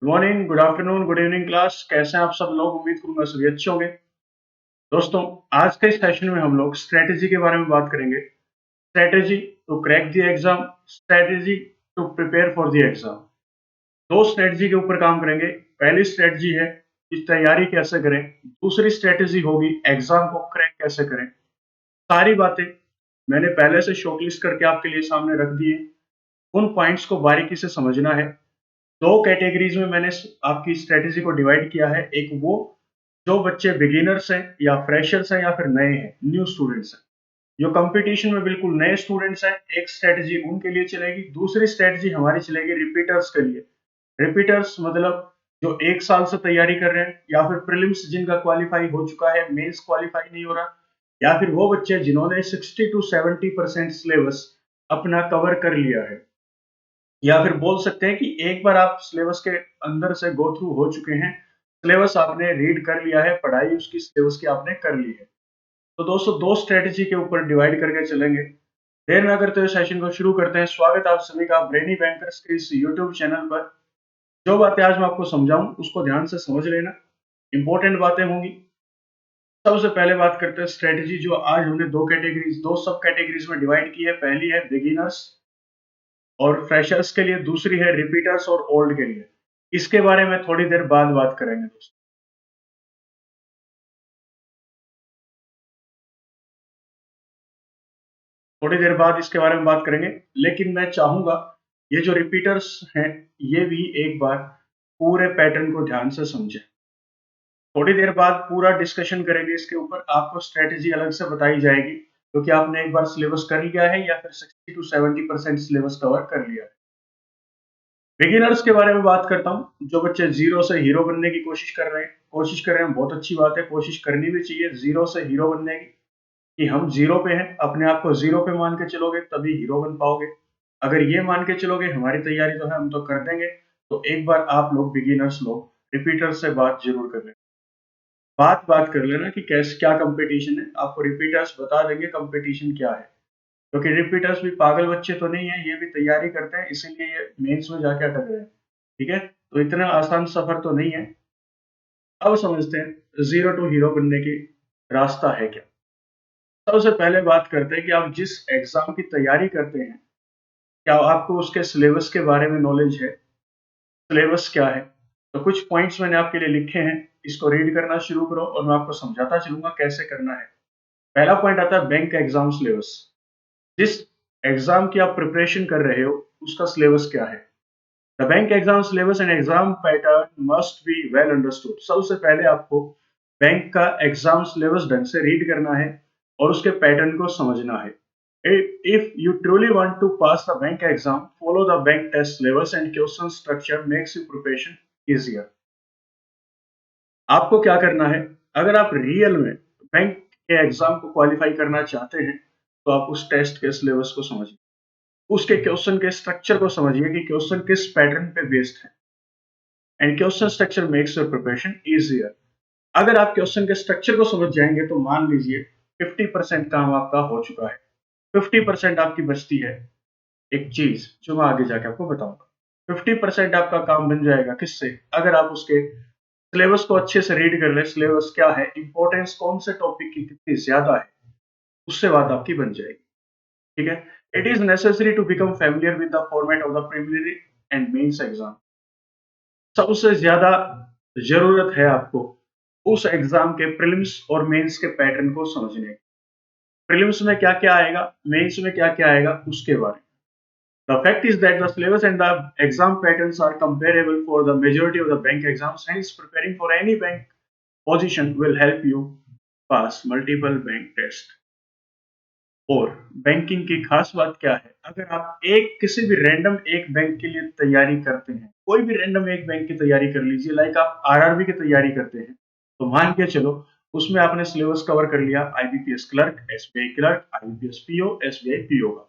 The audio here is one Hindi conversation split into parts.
Good morning, good afternoon, good evening class. कैसे हैं आप सब लोग? उम्मीद करूंगा सभी अच्छे होंगे। दोस्तों, आज के इस सेशन में हम लोग स्ट्रेटेजी के बारे में बात करेंगे। Strategy to crack the exam, strategy to prepare for the exam. दो स्ट्रेटेजी के ऊपर काम करेंगे। पहली स्ट्रेटेजी है कि तैयारी कैसे करें, दूसरी स्ट्रेटेजी होगी एग्जाम को क्रैक कैसे करें। सारी बातें मैंने पहले से शॉर्टलिस्ट करके आपके लिए सामने रख दी है। उन पॉइंट्स को बारीकी से समझना है। दो कैटेगरीज में मैंने आपकी स्ट्रेटेजी को डिवाइड किया है। एक वो जो बच्चे बिगिनर्स हैं या फ्रेशर्स हैं या फिर नए हैं, न्यू स्टूडेंट्स हैं, जो कंपटीशन में बिल्कुल नए स्टूडेंट्स हैं, एक स्ट्रेटेजी उनके लिए चलेगी। दूसरी स्ट्रेटेजी हमारी चलेगी रिपीटर्स के लिए। रिपीटर्स मतलब जो 1 साल से तैयारी कर रहे हैं या फिर प्रीलिम्स जिनका क्वालिफाई हो चुका है, मेंस क्वालिफाई नहीं हो रहा, या फिर वो बच्चे जिन्होंने 60 टू 70% सिलेबस अपना कवर कर लिया है, या फिर बोल सकते हैं कि एक बार आप सिलेबस के अंदर से गो थ्रू हो चुके हैं, सिलेबस आपने रीड कर लिया है, पढ़ाई उसकी सिलेबस की आपने कर ली है। तो दोस्तों, दो स्ट्रेटेजी के ऊपर डिवाइड करके चलेंगे। देर ना करते हुए सेशन को शुरू करते हैं। स्वागत है आप सभी का ब्रेनी बैंकर्स के इस यूट्यूब चैनल पर। जो बातें आज मैं आपको समझाऊं उसको ध्यान से समझ लेना, इंपॉर्टेंट बातें होंगी। सबसे पहले बात करते हैं स्ट्रेटेजी, जो आज हमने दो कैटेगरीज, दो सब कैटेगरीज में डिवाइड की है। पहली है बिगिनर्स और फ्रेशर्स के लिए, दूसरी है रिपीटर्स और ओल्ड के लिए। इसके बारे में थोड़ी देर बाद बात करेंगे दोस्तों। थोड़ी देर बाद इसके बारे में बात करेंगे, लेकिन मैं चाहूंगा ये जो रिपीटर्स हैं, ये भी एक बार पूरे पैटर्न को ध्यान से समझें। थोड़ी देर बाद पूरा डिस्कशन करेंगे इसके ऊपर, आपको स्ट्रेटेजी अलग से बताई जाएगी क्योंकि आपने एक बार सिलेबस कर लिया है या फिर 60 टू 70% सिलेबस कवर कर लिया है। बिगिनर्स के बारे में बात करता हूँ, जो बच्चे जीरो से हीरो बनने की कोशिश कर रहे हैं, बहुत अच्छी बात है, कोशिश करनी भी चाहिए जीरो से हीरो बनने की। कि हम जीरो पे हैं, अपने आप को जीरो पे मान के चलोगे तभी हीरो बन पाओगे। अगर ये मान के चलोगे हमारी तैयारी तो है, हम तो कर देंगे, तो एक बार आप लोग बिगिनर्स लोग रिपीटर से बात जरूर कर लें। बात कर लेना कि कैसे क्या कंपटीशन है, आपको रिपीटर्स बता देंगे कंपटीशन क्या है। क्योंकि रिपीटर्स भी पागल बच्चे तो नहीं है, ये भी तैयारी करते हैं, इसीलिए ये मेंस में जाके अटक रहे हैं। ठीक है, तो इतना आसान सफर तो नहीं है। अब समझते हैं जीरो टू हीरो बनने की रास्ता है क्या। सबसे पहले बात करते हैं कि आप जिस एग्जाम की तैयारी करते हैं, क्या आपको उसके सिलेबस के बारे में नॉलेज है? सिलेबस क्या है? तो कुछ पॉइंट्स मैंने आपके लिए लिखे हैं, इसको रीड करना शुरू करो और मैं आपको समझाता चलूंगा कैसे करना है। पहला पॉइंट आता है बैंक एग्जाम सिलेबस। जिस एग्जाम की आप प्रिपरेशन कर रहे हो उसका सिलेबस क्या है? The bank exam syllabus and exam pattern must be well understood. सबसे पहले आपको बैंक का एग्जाम सिलेबस ढंग से रीड करना है और उसके पैटर्न को समझना है। If you truly want to pass the bank exam, follow the bank test syllabus and question structure makes your preparation easier. आपको क्या करना है? अगर आप रियल में बैंक के एग्जाम को क्वालिफाई करना चाहते हैं, तो आप उस टेस्ट के सिलेबस को समझिए, उसके क्वेश्चन के स्ट्रक्चर को समझिए कि क्वेश्चन किस पैटर्न पे बेस्ड है। And question structure makes your preparation easier. अगर आप क्वेश्चन के स्ट्रक्चर को समझ जाएंगे तो मान लीजिए 50% काम आपका हो चुका है, 50% आपकी बचती है। एक चीज जो मैं आगे जाके आपको बताऊंगा, 50% आपका काम बन जाएगा किससे? अगर आप उसके सिलेबस को अच्छे से रीड कर ले, सिलेबस क्या है, इंपॉर्टेंस कौन से टॉपिक की कितनी ज्यादा है, उससे बात आपकी बन जाएगी। ठीक है, it is necessary to become familiar with the format of the preliminary and mains exam. सबसे ज्यादा जरूरत है आपको उस एग्जाम के प्रीलिम्स और मेंस के पैटर्न को समझने की। प्रीलिम्स में क्या क्या आएगा, मेंस में क्या क्या आएगा, उसके बारे में। The fact is that the syllabus and the exam patterns are comparable for the majority of the bank exams. Hence, preparing for any bank position will help you pass multiple bank tests. और बैंकिंग की खास बात क्या है? अगर आप एक किसी भी रैंडम एक बैंक के लिए तैयारी करते हैं, कोई भी रैंडम एक बैंक की तैयारी कर लीजिए, लाइक आप आरआरबी की तैयारी करते हैं, तो मान के चलो उसमें आपने सिलेबस कवर कर लिया, IBPS clerk, SBI clerk, IBPS PO, SBI PO का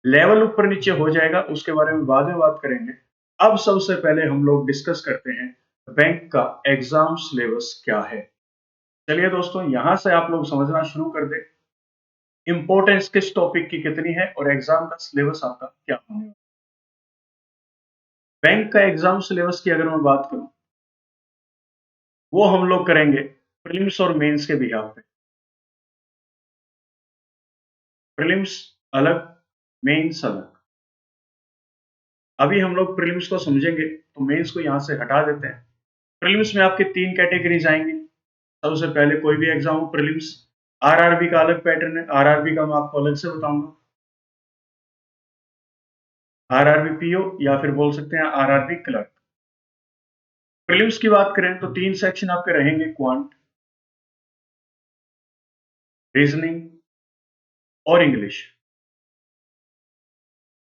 लेवल ऊपर नीचे हो जाएगा, उसके बारे में बाद में बात करेंगे। अब सबसे पहले हम लोग डिस्कस करते हैं बैंक का एग्जाम सिलेबस क्या है। चलिए दोस्तों, यहां से आप लोग समझना शुरू कर दें इंपॉर्टेंस किस टॉपिक की कितनी है और एग्जाम का सिलेबस आपका क्या होने वाला है। बैंक का एग्जाम सिलेबस की अगर मैं बात करूं, वो हम लोग करेंगे प्रीलिम्स और मेंस के बिहाफ पे। प्रीलिम्स अलग, मेंस अलग। अभी हम लोग प्रीलिम्स को समझेंगे तो मेंस को यहां से हटा देते हैं। प्रीलिम्स में आपके 3 कैटेगरीज आएंगी। सबसे पहले कोई भी एग्जाम हो, प्रीलिम्स। आरआरबी का अलग पैटर्न है, आरआरबी का मैं आपको अलग से बताऊंगा। आरआरबी पीओ या फिर बोल सकते हैं आरआरबी क्लर्क। प्रीलिम्स की बात करें तो 3 सेक्शन आपके रहेंगे, क्वांट, रीजनिंग और इंग्लिश।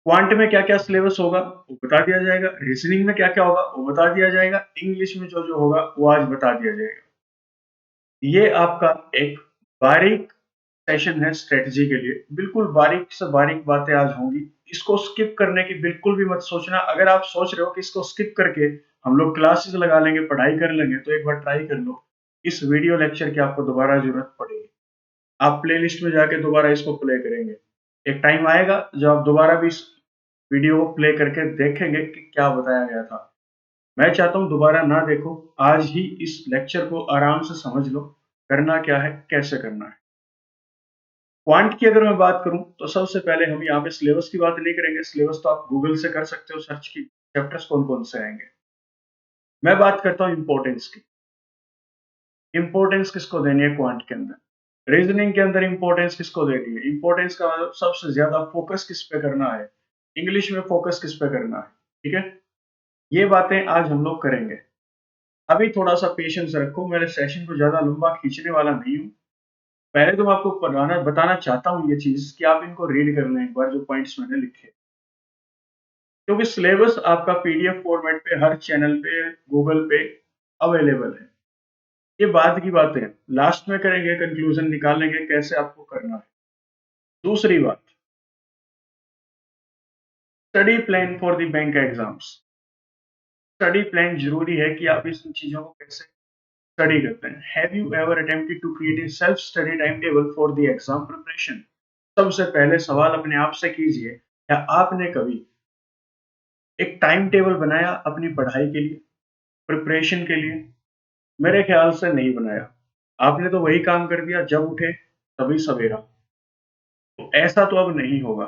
क्वांट में क्या क्या सिलेबस होगा वो बता दिया जाएगा, रीजनिंग में क्या क्या होगा वो बता दिया जाएगा, इंग्लिश में जो जो होगा वो आज बता दिया जाएगा। ये आपका एक बारीक सेशन है स्ट्रेटजी के लिए, बिल्कुल बारीक से बारीक बातें आज होंगी। इसको स्किप करने की बिल्कुल भी मत सोचना। अगर आप सोच रहे हो कि इसको स्किप करके हम लोग क्लासेस लगा लेंगे, पढ़ाई कर लेंगे, तो एक बार ट्राई कर लो। इस वीडियो लेक्चर की आपको दोबारा जरूरत पड़ेगी। आप प्लेलिस्ट में जाके दोबारा इसको प्ले करेंगे। एक टाइम आएगा जब आप दोबारा भी इस वीडियो को प्ले करके देखेंगे कि क्या बताया गया था। मैं चाहता हूं दोबारा ना देखो, आज ही इस लेक्चर को आराम से समझ लो, करना क्या है, कैसे करना है। क्वांट की अगर मैं बात करूं तो सबसे पहले हम यहाँ पे सिलेबस की बात नहीं करेंगे। सिलेबस तो आप गूगल से कर सकते हो सर्च की, चैप्टर्स कौन कौन से आएंगे। मैं बात करता हूँ इंपॉर्टेंस की। इंपॉर्टेंस किसको देनी है क्वांट के अंदर, रीजनिंग के अंदर इंपॉर्टेंस किसको देनी है, इंपॉर्टेंस का मतलब सबसे ज्यादा फोकस किस पे करना है, इंग्लिश में फोकस किस पे करना है। ठीक है, ये बातें आज हम लोग करेंगे। अभी थोड़ा सा पेशेंस रखो, मेरे सेशन को ज्यादा लंबा खींचने वाला नहीं हूँ। पहले तो मैं आपको बताना चाहता हूँ ये चीज कि आप इनको रीड कर लें एक बार, जो पॉइंट्स मैंने लिखे। क्योंकि सिलेबस आपका पीडीएफ फॉर्मेट पे हर चैनल पे, गूगल पे अवेलेबल है। ये बाद की बातें हैं, लास्ट में करेंगे, कंक्लूजन निकालेंगे कैसे आपको करना है। दूसरी बात, study plan for the bank exams. Study plan जरूरी है कि आप इस चीजों को कैसे स्टडी करते हैं। Have you ever attempted to create a self study time table for the exam preparation. सबसे पहले सवाल अपने आप से कीजिए, क्या आपने कभी एक टाइम टेबल बनाया अपनी पढ़ाई के लिए, प्रिपरेशन के लिए? मेरे ख्याल से नहीं बनाया। आपने तो वही काम कर दिया, जब उठे तभी सवेरा। तो ऐसा तो अब नहीं होगा।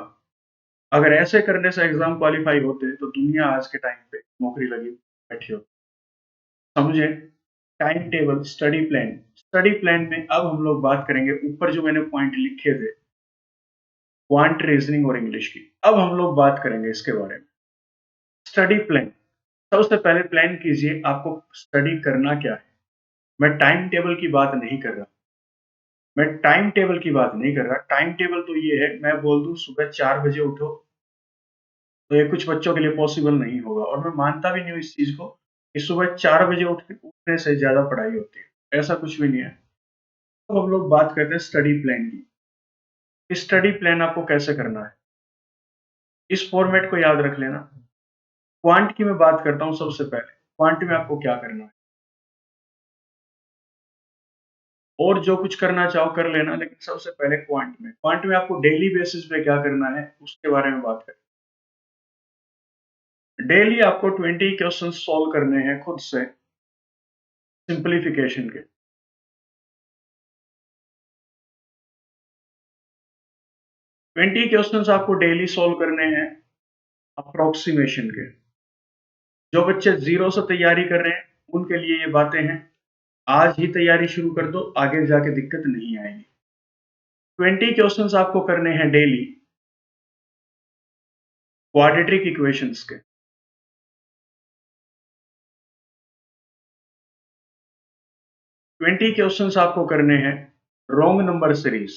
अगर ऐसे करने से एग्जाम क्वालिफाई होते तो दुनिया आज के टाइम पे नौकरी लगी बैठी हो। समझे? Time table, study plan. Study plan में अब हम लोग बात करेंगे, ऊपर जो मैंने पॉइंट लिखे थे क्वांट, रीजनिंग और इंग्लिश की, अब हम लोग बात करेंगे इसके बारे में। स्टडी प्लान, सबसे पहले प्लान कीजिए आपको स्टडी करना क्या है। मैं टाइम टेबल की बात नहीं कर रहा, मैं टाइम टेबल की बात नहीं कर रहा। टाइम टेबल तो ये है, मैं बोल दूं सुबह 4 बजे उठो, तो ये कुछ बच्चों के लिए पॉसिबल नहीं होगा, और मैं मानता भी नहीं हूँ इस चीज को कि सुबह 4 बजे उठने से ज्यादा पढ़ाई होती है। ऐसा कुछ भी नहीं है। अब हम लोग बात करते हैं स्टडी प्लान की। स्टडी प्लान आपको कैसे करना है, इस फॉर्मेट को याद रख लेना। क्वांट की मैं बात करता हूँ सबसे पहले। क्वांट में आपको क्या करना है, और जो कुछ करना चाहो कर लेना, लेकिन सबसे पहले क्वांट में आपको डेली बेसिस पे क्या करना है उसके बारे में बात करें। डेली आपको 20 क्वेश्चन सॉल्व करने हैं खुद से, सिंपलीफिकेशन के। 20 क्वेश्चन आपको डेली सॉल्व करने हैं अप्रोक्सीमेशन के। जो बच्चे जीरो से तैयारी कर रहे हैं उनके लिए ये बातें हैं, आज ही तैयारी शुरू कर दो, आगे जाके दिक्कत नहीं आएगी। 20 क्वेश्चन आपको करने हैं डेली क्वाड्रेटिक इक्वेशंस के। 20 क्वेश्चन आपको करने हैं रॉन्ग नंबर सीरीज।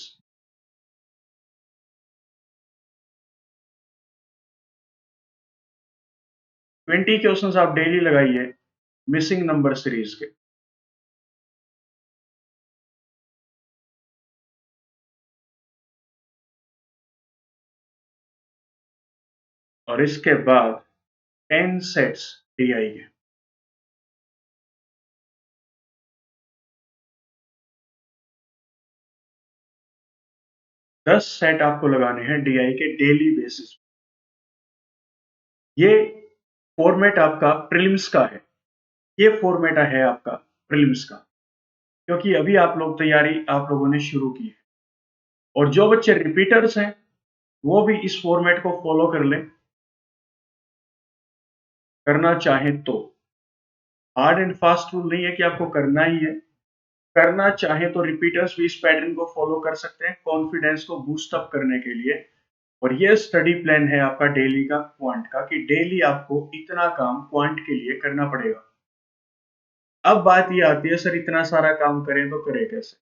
20 क्वेश्चन आप डेली लगाइए मिसिंग नंबर सीरीज के। और इसके बाद 10 सेट्स डीआई के। 10 सेट आपको लगाने हैं डीआई के डेली बेसिस। ये फॉर्मेट आपका प्रीलिम्स का है, ये फॉर्मेट है आपका प्रीलिम्स का, क्योंकि अभी आप लोग तैयारी आप लोगों ने शुरू की है। और जो बच्चे रिपीटर्स हैं वो भी इस फॉर्मेट को फॉलो कर लें, करना चाहें तो। हार्ड एंड फास्ट रूल नहीं है कि आपको करना ही है, करना चाहे तो रिपीटर्स भी इस पैटर्न को फॉलो कर सकते हैं कॉन्फिडेंस को बूस्ट अप करने के लिए। और ये स्टडी प्लान है आपका डेली का क्वांट का, कि डेली आपको इतना काम क्वांट के लिए करना पड़ेगा। अब बात ये आती है, सर इतना सारा काम करें तो करें कैसे?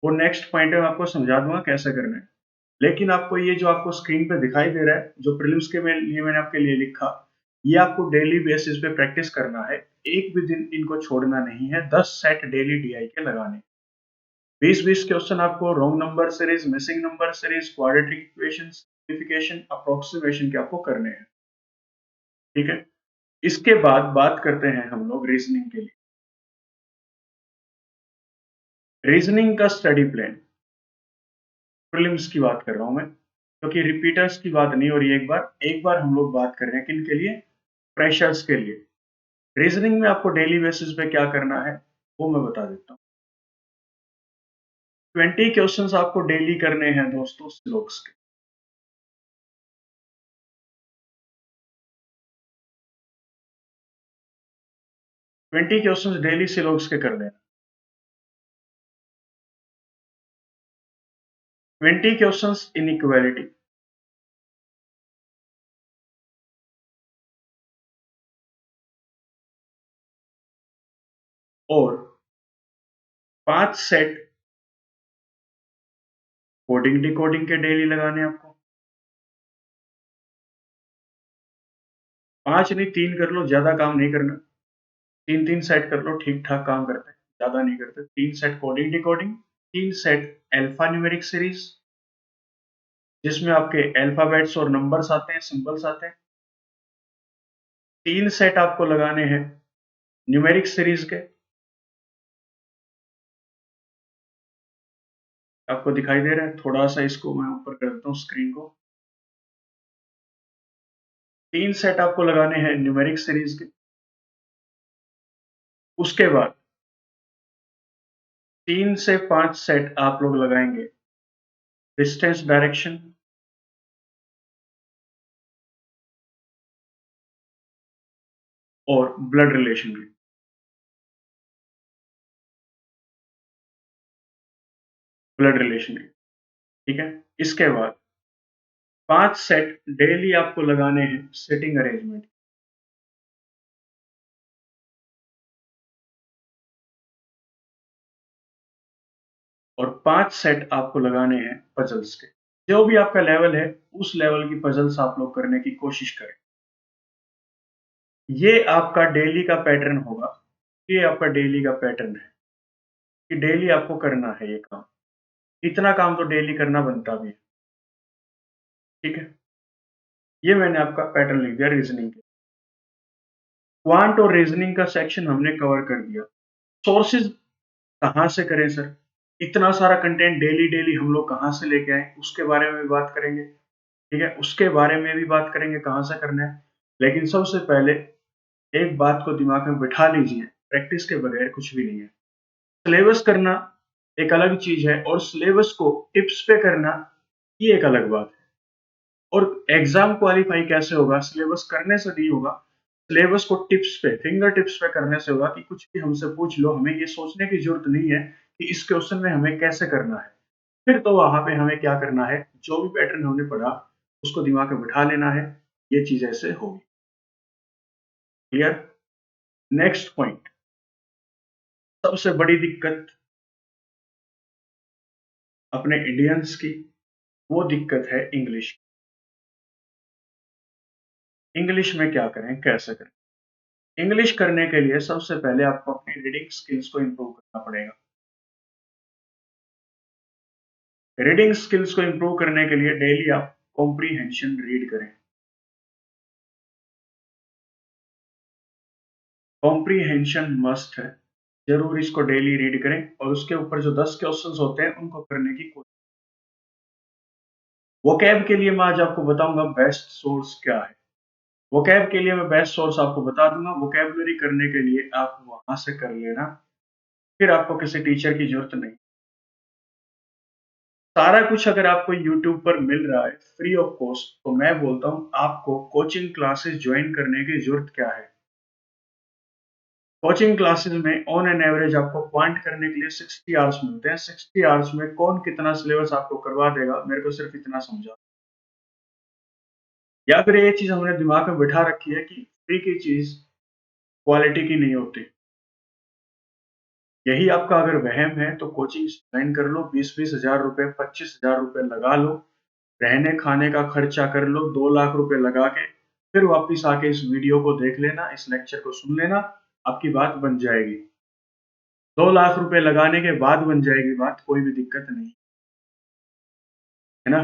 वो नेक्स्ट पॉइंट है, मैं आपको समझा दूंगा कैसे करना है। लेकिन आपको ये जो आपको स्क्रीन पे दिखाई दे रहा है, जो प्रीलिम्स के लिए मैंने आपके लिए लिखा, ये आपको डेली बेसिस पे प्रैक्टिस करना है। एक भी दिन इनको छोड़ना नहीं है। 10 सेट डेली डीआई के लगाने, 20-20 क्वेश्चन आपको wrong number series, missing number series, quadratic equation, simplification, approximation के आपको करने हैं। ठीक है, इसके बाद बात करते हैं हम लोग रीजनिंग के लिए। रीजनिंग का स्टडी प्लान, प्रीलिम्स की बात कर रहा हूं मैं, क्योंकि रिपीटर्स की बात नहीं हो रही है। एक बार हम लोग बात कर रहे हैं किन के लिए? फ्रेशर्स के लिए। रीजनिंग में आपको डेली बेसिस पे क्या करना है वो मैं बता देता हूँ। 20 क्वेश्चंस आपको डेली करने हैं दोस्तों स्लोक्स के। 20 क्वेश्चंस डेली सिलोक्स के कर लेना। 20 क्वेश्चंस इन इक्वालिटी, और 5 सेट कोडिंग डिकोडिंग के डेली लगाने आपको। 5 नहीं 3 कर लो, ज्यादा काम नहीं करना। 3-3 सेट कर लो, ठीक ठाक काम करते हैं, ज्यादा नहीं करते। 3 set coding decoding, 3 set alpha numeric series, जिसमें आपके अल्फाबेट्स और नंबर्स आते हैं, सिंबल्स आते हैं। 3 सेट आपको लगाने हैं न्यूमेरिक सीरीज के, आपको दिखाई दे रहा है? थोड़ा सा इसको मैं ऊपर कर देता हूँ स्क्रीन को। 3 सेट आपको लगाने हैं न्यूमेरिक सीरीज के। उसके बाद 3 से 5 सेट आप लोग लगाएंगे डिस्टेंस डायरेक्शन और ब्लड रिलेशन के। ब्लड रिलेशन के, ठीक है। इसके बाद 5 सेट डेली आपको लगाने हैं सिटिंग अरेंजमेंट, और 5 सेट आपको लगाने हैं पजल्स के। जो भी आपका लेवल है उस लेवल की पजल्स आप लोग करने की कोशिश करें। ये आपका डेली का पैटर्न होगा, ये आपका डेली का पैटर्न है कि डेली आपको करना है ये काम। इतना काम तो डेली करना बनता भी है, ठीक है। ये मैंने आपका पैटर्न लिख दिया रीजनिंग के। क्वांट और रीजनिंग का सेक्शन हमने कवर कर दिया। सोर्सेज कहाँ से करें सर? इतना सारा कंटेंट डेली डेली हम लोग कहाँ से लेके आए, उसके बारे में भी बात करेंगे, ठीक है। उसके बारे में भी बात करेंगे कहाँ से करना है। लेकिन सबसे पहले एक बात को दिमाग में बिठा लीजिए, प्रैक्टिस के बगैर कुछ भी नहीं है। सिलेबस करना एक अलग चीज है, और सिलेबस को टिप्स पे करना ये एक अलग बात है। और एग्जाम क्वालिफाई कैसे होगा? सिलेबस करने से नहीं होगा, सिलेबस को टिप्स पे, फिंगर टिप्स पे करने से होगा। कि कुछ भी हमसे पूछ लो, हमें ये सोचने की जरूरत नहीं है कि इस क्वेश्चन में हमें कैसे करना है। फिर तो वहां पे हमें क्या करना है, जो भी पैटर्न हमने पढ़ा उसको दिमाग में बिठा लेना है, ये चीज ऐसे होगी। क्लियर? नेक्स्ट पॉइंट, सबसे बड़ी दिक्कत अपने इंडियंस की, वो दिक्कत है इंग्लिश। इंग्लिश में क्या करें, कैसे करें? इंग्लिश करने के लिए सबसे पहले आपको अपनी रीडिंग स्किल्स को इंप्रूव करना पड़ेगा। रीडिंग स्किल्स को इंप्रूव करने के लिए डेली आप कॉम्प्रीहेंशन रीड करें। कॉम्प्रीहेंशन मस्ट है, जरूर इसको डेली रीड करें, और उसके ऊपर जो 10 क्वेश्चंस होते हैं उनको करने की कोशिश। वोकैब के लिए मैं आज आपको बताऊंगा बेस्ट सोर्स क्या है। वोकैब के लिए मैं बेस्ट सोर्स आपको बता दूंगा। वोकैबुलरी करने के लिए आप वहां से कर लेना, फिर आपको किसी टीचर की जरूरत नहीं। सारा कुछ अगर आपको यूट्यूब पर मिल रहा है फ्री ऑफ कॉस्ट, तो मैं बोलता हूँ आपको कोचिंग क्लासेस ज्वाइन करने की जरूरत क्या है। कोचिंग क्लासेस में ऑन एन एवरेज आपको क्वांट करने के लिए 60 आवर्स मिलते हैं। 60 आवर्स में कौन कितना सिलेबस आपको करवा देगा, मेरे को सिर्फ इतना समझा। या फिर ये चीज हमने दिमाग में बिठा रखी है कि फ्री की चीज क्वालिटी की नहीं होती। यही आपका अगर वहम है तो कोचिंग ज्वाइन कर लो, 20-20 हजार रुपए, 25 हजार रुपए लगा लो, रहने खाने का खर्चा कर लो 2 लाख रुपए लगा के, फिर वापिस आके इस वीडियो को देख लेना, इस लेक्चर को सुन लेना, आपकी बात बन जाएगी। 2 लाख रुपए लगाने के बाद बन जाएगी बात, कोई भी दिक्कत नहीं है ना।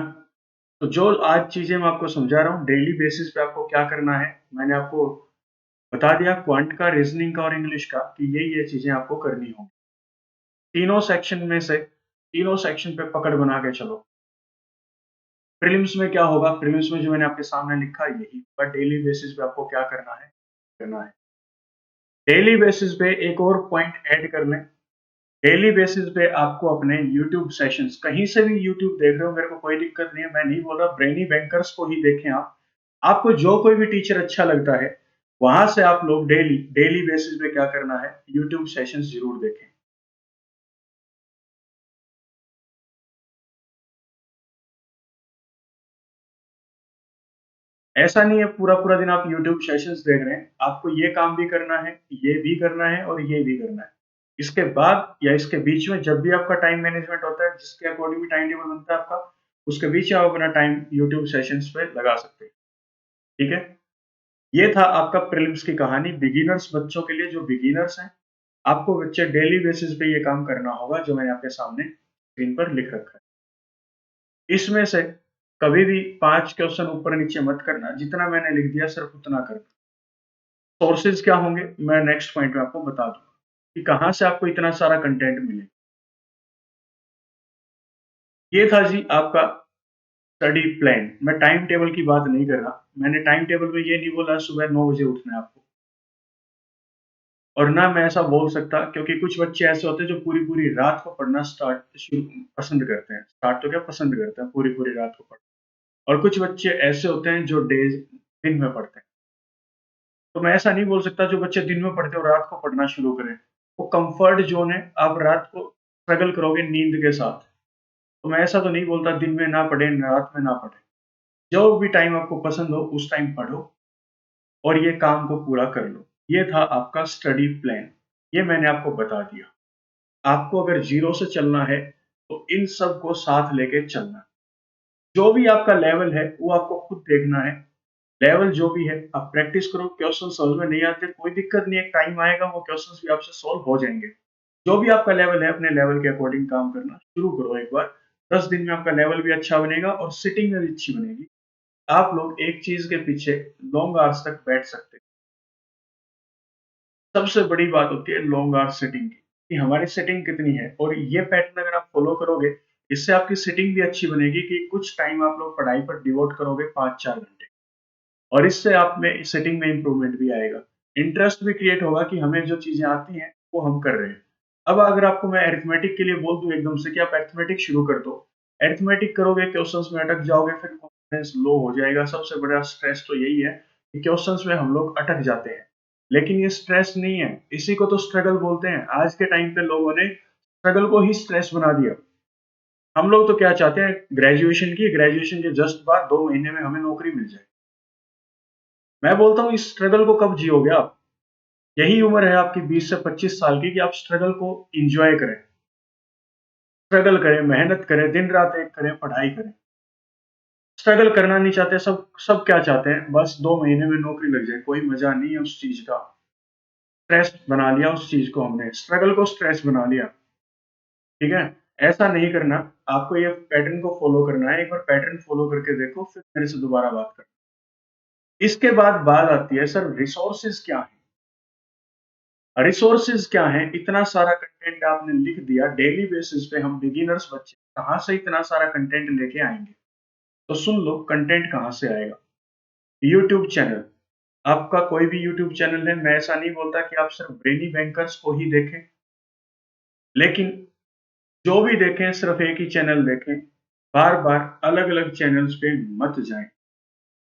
तो जो आज चीजें मैं आपको समझा रहा हूँ डेली बेसिस पे आपको क्या करना है, मैंने आपको बता दिया। क्वांट का, रीजनिंग का और इंग्लिश का कि ये चीजें आपको करनी होंगी। तीनों सेक्शन में से तीनों सेक्शन पे पकड़ बना के चलो। प्रीलिम्स में क्या होगा, प्रीलिम्स में जो मैंने आपके सामने लिखा है यही, पर डेली बेसिस पे आपको क्या करना है। डेली बेसिस पे एक और पॉइंट ऐड कर लें। डेली बेसिस पे आपको अपने यूट्यूब सेशंस, कहीं से भी यूट्यूब देख रहे हो, मेरे को कोई दिक्कत नहीं है, मैं नहीं बोल रहा ब्रेनी बैंकर्स को ही देखें आप। आपको जो कोई भी टीचर अच्छा लगता है वहां से आप लोग डेली डेली बेसिस पे क्या करना है, यूट्यूब सेशंस जरूर देखें। ऐसा नहीं है पूरा पूरा दिन आप यूट्यूब सेशंस देख रहे हैं, आपको ये काम भी करना है, ये भी करना है और ये भी करना है। इसके बाद या इसके बीच में जब भी आपका टाइम मैनेजमेंट होता है, जिसके अकॉर्डिंग भी टाइम टेबल बनता है आपका, उसके बीच आप अपना टाइम यूट्यूब सेशंस पे लगा सकते हैं। ठीक है, ये था आपका प्रीलिम्स की कहानी। बिगिनर्स बच्चों के लिए, जो बिगिनर्स हैं, आपको बच्चे डेली बेसिस पे ये काम करना होगा जो मैंने आपके सामने स्क्रीन पर लिख रखा है। इसमें से कभी भी 5 क्वेश्चन ऊपर नीचे मत करना, जितना मैंने लिख दिया सिर्फ उतना करना। सोर्सेज क्या होंगे मैं नेक्स्ट पॉइंट में आपको बता दूंगा कि कहां से आपको इतना सारा कंटेंट मिले। ये था जी आपका स्टडी प्लान। मैं टाइम टेबल की बात नहीं कर रहा, मैंने टाइम टेबल में ये नहीं बोला सुबह 9 बजे उठना है आपको, और ना मैं ऐसा बोल सकता, क्योंकि कुछ बच्चे ऐसे होते हैं जो पूरी पूरी रात को पढ़ना स्टार्ट शुरू पसंद करते हैं, स्टार्ट तो क्या पसंद करते हैं पूरी पूरी रात को पढ़ना। और कुछ बच्चे ऐसे होते हैं जो डेज दिन में पढ़ते हैं। तो मैं ऐसा नहीं बोल सकता जो बच्चे दिन में पढ़ते हो रात को पढ़ना शुरू करें, वो कंफर्ट जोन है, आप रात को स्ट्रगल करोगे नींद के साथ। तो मैं ऐसा तो नहीं बोलता दिन में ना पढ़े रात में ना पढ़े, जो भी टाइम आपको पसंद हो उस टाइम पढ़ो और ये काम को पूरा कर लो। ये था आपका स्टडी प्लान, ये मैंने आपको बता दिया। आपको अगर जीरो से चलना है तो इन सब को साथ लेके चलना है। जो भी आपका लेवल है वो आपको खुद देखना है। लेवल जो भी है आप प्रैक्टिस करो, क्वेश्चन समझ में नहीं आते कोई दिक्कत नहीं है, टाइम आएगा वो क्वेश्चंस भी आपसे सॉल्व हो जाएंगे। जो भी आपका लेवल है अपने लेवल के अकॉर्डिंग काम करना शुरू करो एक बार। 10 दिन में आपका लेवल भी अच्छा बनेगा और सिटिंग में भी अच्छी बनेगी। आप लोग एक चीज के पीछे लॉन्ग आवर्स तक बैठ सकते हैं। सबसे बड़ी बात होती है लॉन्ग आवर्स सेटिंग की, कि हमारी सेटिंग कितनी है, और ये पैटर्न अगर आप फॉलो करोगे, इससे आपकी सेटिंग भी अच्छी बनेगी कि कुछ टाइम आप लोग पढ़ाई पर डिवोट करोगे 5-4 घंटे, और इससे आप में सेटिंग में इंप्रूवमेंट भी आएगा। इंटरेस्ट भी क्रिएट होगा कि हमें जो चीजें आती हैं वो हम कर रहे हैं। अब अगर आपको मैं अरिथमेटिक के लिए बोल दूं एकदम से कि आप अरिथमेटिक शुरू कर दो, अरिथमेटिक करोगे क्वेश्चंस में अटक जाओगे, फिर कॉन्फिडेंस लो हो जाएगा। सबसे बड़ा स्ट्रेस तो यही है कि क्वेश्चंस में हम लोग अटक जाते हैं, लेकिन ये स्ट्रेस नहीं है, इसी को तो स्ट्रगल बोलते हैं। आज के टाइम पे लोगों ने स्ट्रगल को ही स्ट्रेस बना दिया। हम लोग तो क्या चाहते हैं, ग्रेजुएशन की, ग्रेजुएशन के जस्ट बाद 2 महीने में हमें नौकरी मिल जाए। मैं बोलता हूँ इस स्ट्रगल को कब जियोगे आप। यही उम्र है आपकी 20 से 25 साल की कि आप स्ट्रगल को एंजॉय करें, स्ट्रगल करें, मेहनत करें, दिन रात एक करें, पढ़ाई करें। स्ट्रगल करना नहीं चाहते सब, सब क्या चाहते हैं, बस 2 महीने में नौकरी लग जाए, कोई मजा नहीं है उस चीज का। स्ट्रेस बना लिया उस चीज को, हमने स्ट्रगल को स्ट्रेस बना लिया। ठीक है, ऐसा नहीं करना। आपको ये पैटर्न को फॉलो करना है, एक बार पैटर्न फॉलो करके देखो, फिर मेरे से दोबारा बात करना। इसके बाद बात आती है सर रिसोर्सेज क्या है। रिसोर्सेज क्या है, इतना सारा कंटेंट आपने लिख दिया डेली बेसिस पे, हम बिगिनर्स बच्चे कहाँ से इतना सारा कंटेंट लेके आएंगे। तो सुन लो कंटेंट कहाँ से आएगा। यूट्यूब चैनल, आपका कोई भी यूट्यूब चैनल है, मैं ऐसा नहीं बोलता कि आप सिर्फ ब्रेनी बैंकर्स को ही देखें, लेकिन जो भी देखें सिर्फ एक ही चैनल देखें, बार-बार अलग-अलग चैनल्स पे मत जाएँ।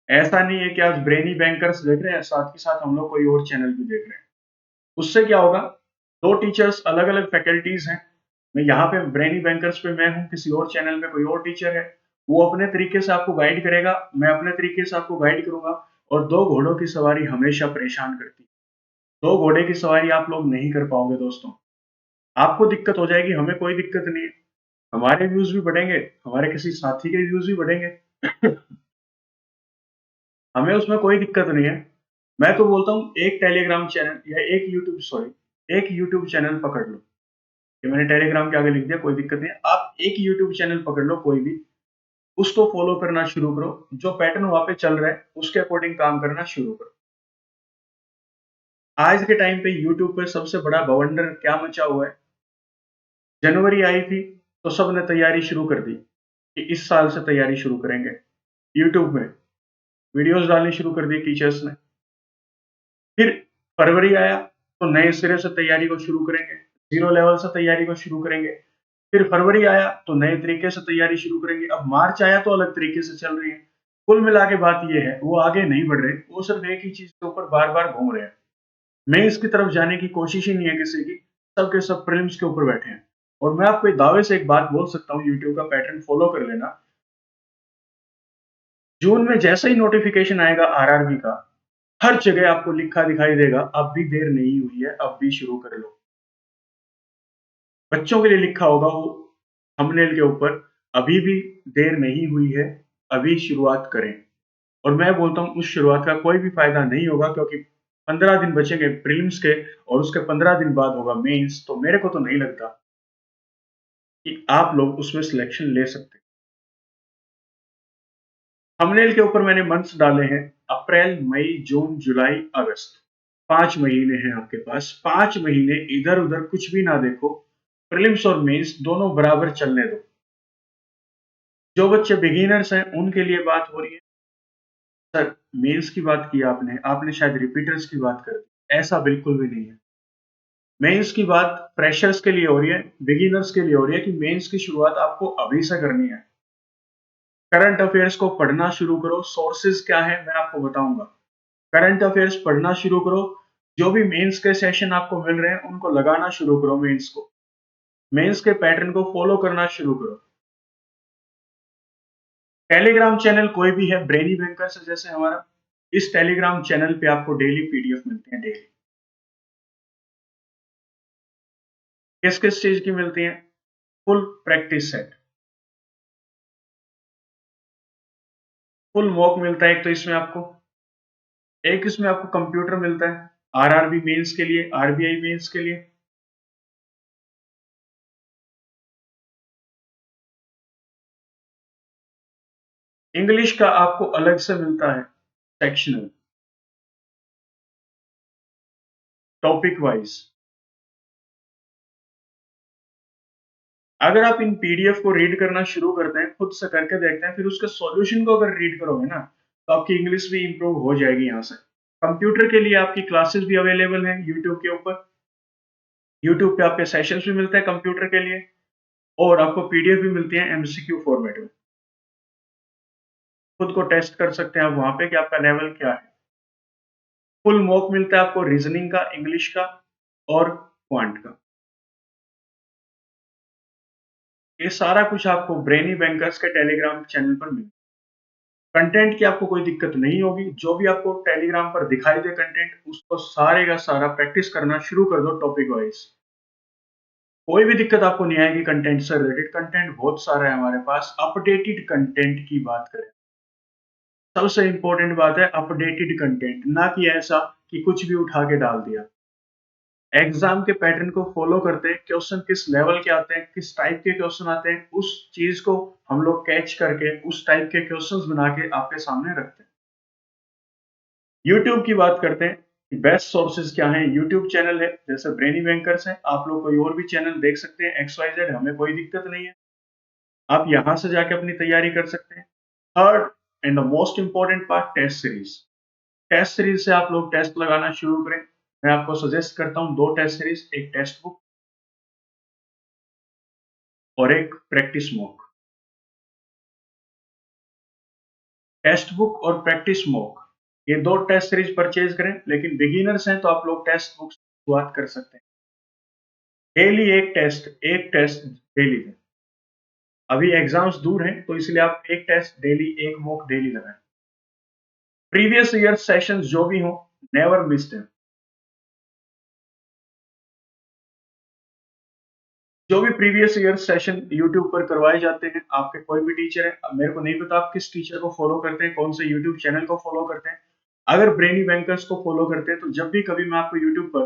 ऐसा नहीं है कि आज ब्रेनी बैंकर्स देख रहे हैं, साथ ही साथ हम लोग कोई और चैनल भी देख रहे हैं। उससे क्या होगा, 2 टीचर्स अलग-अलग फैकल्टीज़ हैं। मैं यहाँ पे ब्रेनी बैंकर्स पे मैं हूँ, किसी और चैनल में कोई और टीचर है। वो अपने तरीके से आपको गाइड करेगा, मैं अपने तरीके से आपको गाइड करूँगा और 2 घोड़ों की सवारी हमेशा परेशान करती है। 2 घोड़े की सवारी आप लोग नहीं कर पाओगे दोस्तों। आपको दिक्कत हो जाएगी, हमें कोई दिक्कत नहीं है। हमारे व्यूज़ भी बढ़ेंगे, हमारे किसी साथी के व्यूज़ भी बढ़ेंगे। हमें उसमें कोई दिक्कत नहीं है। मैं तो बोलता हूँ एक टेलीग्राम चैनल या एक यूट्यूब चैनल पकड़ लो। ये मैंने टेलीग्राम के आगे लिख दिया, कोई दिक्कत नहीं है। आप एक यूट्यूब चैनल पकड़ लो कोई भी, उसको फॉलो करना शुरू करो। जो पैटर्न वहाँ पे चल रहा है, उसके अकॉर्डिंग काम करना शुरू करो। आज के टाइम पे यूट्यूब पे सबसे बड़ा बवंडर क्या मचा हुआ है? जनवरी आई थी, तो सबने तैयारी शुरू कर दी कि इस साल से तैयारी शुरू करेंगे। यूट्यूब में वीडियोज़ डालनी शुरू कर दी टीचर्स ने। फिर फरवरी आया, तो नए सिरे से तैयारी को शुरू करेंगे, ज़ीरो लेवल से तैयारी को शुरू करेंगे। फिर फरवरी आया, तो नए तरीके से तैयारी शुरू करेंगे। अब मार्च आया, तो अलग तरीके से चल रही है। कुल मिला के बात ये है, वो आगे नहीं बढ़ रहे, वो सिर्फ एक ही चीज़ के ऊपर बार-बार घूम रहे हैं। मेंस की तरफ जाने की कोशिश ही नहीं है किसी की, सब के सब प्रीलिम्स के ऊपर बैठे हैं। और मैं आपको दावे से एक बात बोल सकता हूँ, यूट्यूब का पैटर्न फॉलो कर लेना। जून में जैसे ही नोटिफिकेशन आएगा आरआरबी का, हर जगह आपको लिखा दिखाई देगा, अब भी देर नहीं हुई है, अब भी शुरू कर लो। बच्चों के लिए लिखा होगा वो थंबनेल के ऊपर, अभी भी देर नहीं हुई है, अभी शुरुआत करें। और मैं बोलता हूँ उस शुरुआत का कोई भी फायदा नहीं होगा, क्योंकि 15 दिन बचेंगे प्रीलिम्स के और उसके 15 दिन बाद होगा मेंस। तो मेरे को तो नहीं लगता कि आप लोग उसमें सिलेक्शन ले सकते। थंबनेल के ऊपर मैंने मंथ्स डाले हैं, अप्रैल, मई, जून, जुलाई, अगस्त। 5 महीने हैं आपके पास। 5 महीने इधर-उधर कुछ भी ना देखो। प्रीलिम्स और मेंस दोनों बराबर चलने दो। जो बच्चे बिगिनर्स हैं, उनके लिए बात हो रही है। सर, मेंस की बात की आपने, आपने शायद रिपीटर्स की बात कर दी। ऐसा बिल्कुल भी नहीं है। मेंस की बात फ्रेशर्स के लिए हो रही है, बिगिनर्स के लिए हो रही है कि मेंस की शुरुआत आपको अभी से करनी है। करंट अफेयर्स को पढ़ना शुरू करो, सोर्सेज़ क्या है मैं आपको बताऊँगा। करंट अफेयर्स पढ़ना शुरू करो, जो भी मेंस के सेशन आपको मिल रहे हैं, उनको लगाना शुरू करो मेंस को। मेंस के पैटर्न को फॉलो करना शुरू करो। टेलीग्राम चैनल कोई भी है, ब्रेनी बैंकर्स जैसे हमारा, इस टेलीग्राम चैनल पे आपको डेली पीडीएफ मिलती है, डेली। किस-किस चीज़ की मिलती हैं? Full practice set, full mock मिलता है एक तो इसमें आपको, एक इसमें आपको कंप्यूटर मिलता है, आरआरबी मेंस के लिए, आरबीआई मेंस के लिए। इंग्लिश का आपको अलग से मिलता है, सेक्शनल, टॉपिक वाइज़। अगर आप इन पीडीएफ को रीड करना शुरू करते हैं, खुद से करके देखते हैं, फिर उसके सॉल्यूशन को अगर रीड करोगे ना, तो आपकी इंग्लिश भी इम्प्रूव हो जाएगी यहाँ से। कंप्यूटर के लिए आपकी क्लासेस भी अवेलेबल हैं यूट्यूब के ऊपर। यूट्यूब पे आपके सेशंस भी मिलते हैं कंप्यूटर के लिए और आपको पीडीएफ भी मिलती है एमसीक्यू फॉर्मेट में। खुद को टेस्ट कर सकते हैं आप वहाँ पे कि आपका लेवल क्या है। फुल मॉक मिलता है आपको रीजनिंग का, इंग्लिश का और क्वांट का। ये सारा कुछ आपको ब्रेनी बैंकर्स के टेलीग्राम चैनल पर मिल। कंटेंट की आपको कोई दिक्कत नहीं होगी, जो भी आपको टेलीग्राम पर दिखाई दे कंटेंट, उसको सारे का सारा प्रैक्टिस करना शुरू कर दो टॉपिक वाइज़। कोई भी दिक्कत आपको नहीं आएगी कंटेंट से रिलेटेड, कंटेंट बहुत सारा है हमारे पास। अपडेटेड कंटेंट की बात करें, सबसे इम्पोर्टेंट बात है अपडेटेड कंटेंट, ना कि ऐसा कि कुछ भी उठा के डाल दिया। एग्ज़ाम के पैटर्न को फ़ॉलो करते हैं, क्वेश्चन किस लेवल के आते हैं, किस टाइप के क्वेश्चन आते हैं, उस चीज़ को हम लोग कैच करके उस टाइप के क्वेश्चंस बना के आपके सामने रखते हैं। यूट्यूब की बात करते हैं, बेस्ट सोर्सेज़ क्या हैं? यूट्यूब चैनल है, जैसे ब्रेनी बैंकर्स है, आप लोग कोई और भी चैनल देख सकते हैं, एक्स, वाई, ज़ेड, हमें कोई दिक्कत नहीं है। आप यहाँ से जाके अपनी तैयारी कर सकते हैं। Third and the most important part, test series. Test series से आप लोग टेस्ट लगाना शुरू करें। मैं आपको सजेस्ट करता हूं 2 टेस्ट सीरीज, एक टेक्स्ट बुक और एक प्रैक्टिस मॉक। टेक्स्ट बुक और प्रैक्टिस मॉक, ये 2 टेस्ट सीरीज परचेज करें। लेकिन बिगिनर्स हैं तो आप लोग टेक्स्ट बुक से शुरुआत कर सकते हैं। डेली एक टेस्ट डेली दें। अभी एग्जाम्स दूर हैं तो इसलिए आप एक टेस्ट डेली, एक मॉक डेली लगाएं। प्रीवियस ईयर सेशंस जो भी हो, नेवर मिस देम। जो भी प्रीवियस ईयर सेशन यूट्यूब पर करवाए जाते हैं, आपके कोई भी टीचर है, अब मेरे को नहीं पता आप किस टीचर को फॉलो करते हैं, कौन से यूट्यूब चैनल को फॉलो करते हैं। अगर ब्रेनी बैंकर्स को फॉलो करते हैं तो जब भी कभी मैं आपको यूट्यूब पर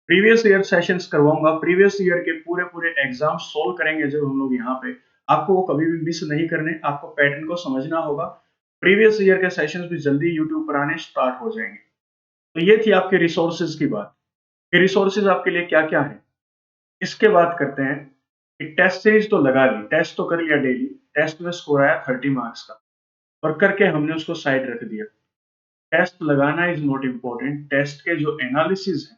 प्रीवियस ईयर सेशंस करवाऊंगा, प्रीवियस ईयर के पूरे पूरे एग्जाम सोल्व करेंगे जब हम लोग यहाँ पे, आपको वो कभी भी मिस नहीं करने। आपको पैटर्न को समझना होगा। प्रीवियस ईयर के सेशंस भी जल्दी यूट्यूब पर आने स्टार्ट हो जाएंगे। तो ये थी आपके रिसोर्सेज की बात कि रिसोर्सेज आपके लिए क्या क्या है। इसके बाद करते हैं कि टेस्ट सीरीज तो लगा ली, टेस्ट तो कर लिया डेली, टेस्ट में स्कोर आया 30 मार्क्स का और करके हमने उसको साइड रख दिया। टेस्ट लगाना इज नॉट इम्पोर्टेंट, टेस्ट के जो एनालिसिस है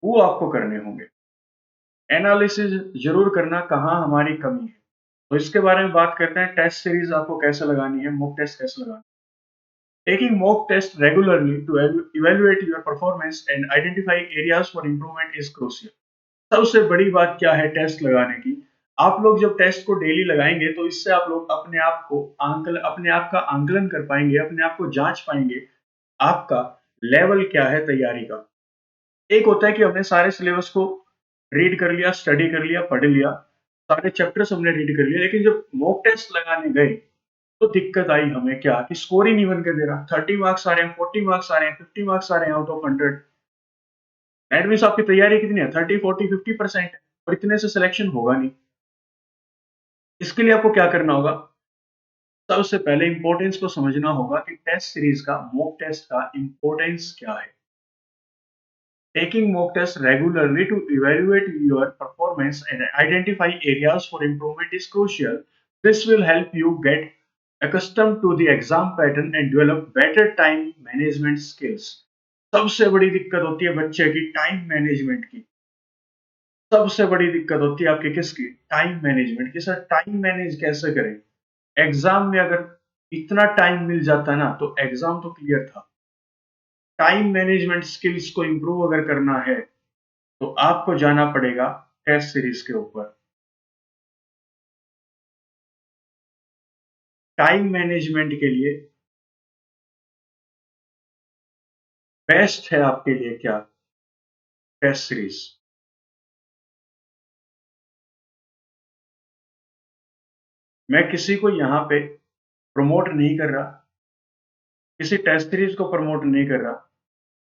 वो आपको करने होंगे। एनालिसिस जरूर करना कहाँ हमारी कमी है, तो इसके बारे में बात करते हैं। टेस्ट सीरीज आपको कैसे लगानी है, मॉक टेस्ट कैसे लगाना है। Taking mock test regularly to evaluate your performance and identify areas for improvement is crucial। सबसे बड़ी बात क्या है टेस्ट लगाने की, आप लोग जब टेस्ट को डेली लगाएंगे तो इससे आप लोग अपने आप का आंकलन कर पाएंगे, अपने आप को जांच पाएंगे आपका लेवल क्या है तैयारी का। एक होता है कि हमने सारे सिलेबस को रीड कर लिया, स्टडी कर लिया, पढ़ लिया, सारे चैप्टर्स हमने रीड कर लिया, लेकिन जब मॉक टेस्ट लगाने गए तो दिक्कत आई हमें क्या कि स्कोर ही नहीं बन के दे रहा। 30 मार्क्स आ रहे हैं, 40 मार्क्स आ रहे हैं, 50 मार्क्स आ रहे हैं आउट ऑफ 100। दैट मीन्स आपकी तैयारी कितनी है, 30, 40, 50% है और इतने से सिलेक्शन होगा नहीं। इसके लिए आपको क्या करना होगा, सबसे पहले इंपॉर्टेंस को समझना होगा कि टेस्ट सीरीज का, मॉक टेस्ट का इंपॉर्टेंस क्या है। Taking mock tests regularly to evaluate your performance and identify areas for improvement is crucial. This will help you get accustomed to the exam pattern and develop better time management skills. सबसे बड़ी दिक्कत होती है बच्चे की टाइम मैनेजमेंट की। सबसे बड़ी दिक्कत होती है आपकी किसकी, टाइम मैनेजमेंट की। सर टाइम मैनेज कैसे करें, एग्जाम में अगर इतना टाइम मिल जाता ना तो एग्जाम तो क्लियर था। टाइम मैनेजमेंट स्किल्स को इंप्रूव अगर करना है तो आपको जाना पड़ेगा टेस्ट सीरीज के ऊपर। टाइम मैनेजमेंट के लिए बेस्ट है आपके लिए क्या, टेस्ट सीरीज। मैं किसी को यहाँ पे प्रमोट नहीं कर रहा, किसी टेस्ट सीरीज को प्रमोट नहीं कर रहा,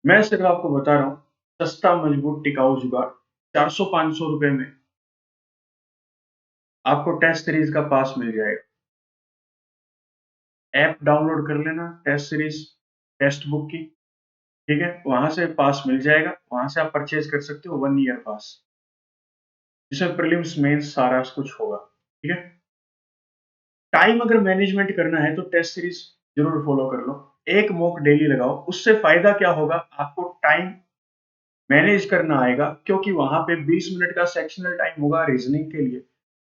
मैं सिर्फ आपको बता रहा हूँ सस्ता मजबूत टिकाऊ जुगाड़। 400-500 रुपए में आपको टेस्ट सीरीज का पास मिल जाएगा। ऐप डाउनलोड कर लेना टेस्ट सीरीज, टेक्स्ट बुक की, ठीक है, वहां से पास मिल जाएगा, वहां से आप परचेज कर सकते हो 1 ईयर पास, जिसमें प्रीलिम्स मेंस सारा कुछ होगा, ठीक है। टाइम अगर मैनेजमेंट करना है तो टेस्ट सीरीज जरूर फॉलो कर लो, एक मॉक डेली लगाओ। उससे फायदा क्या होगा, आपको टाइम मैनेज करना आएगा, क्योंकि वहां पे 20 मिनट का सेक्शनल टाइम होगा रीजनिंग के लिए,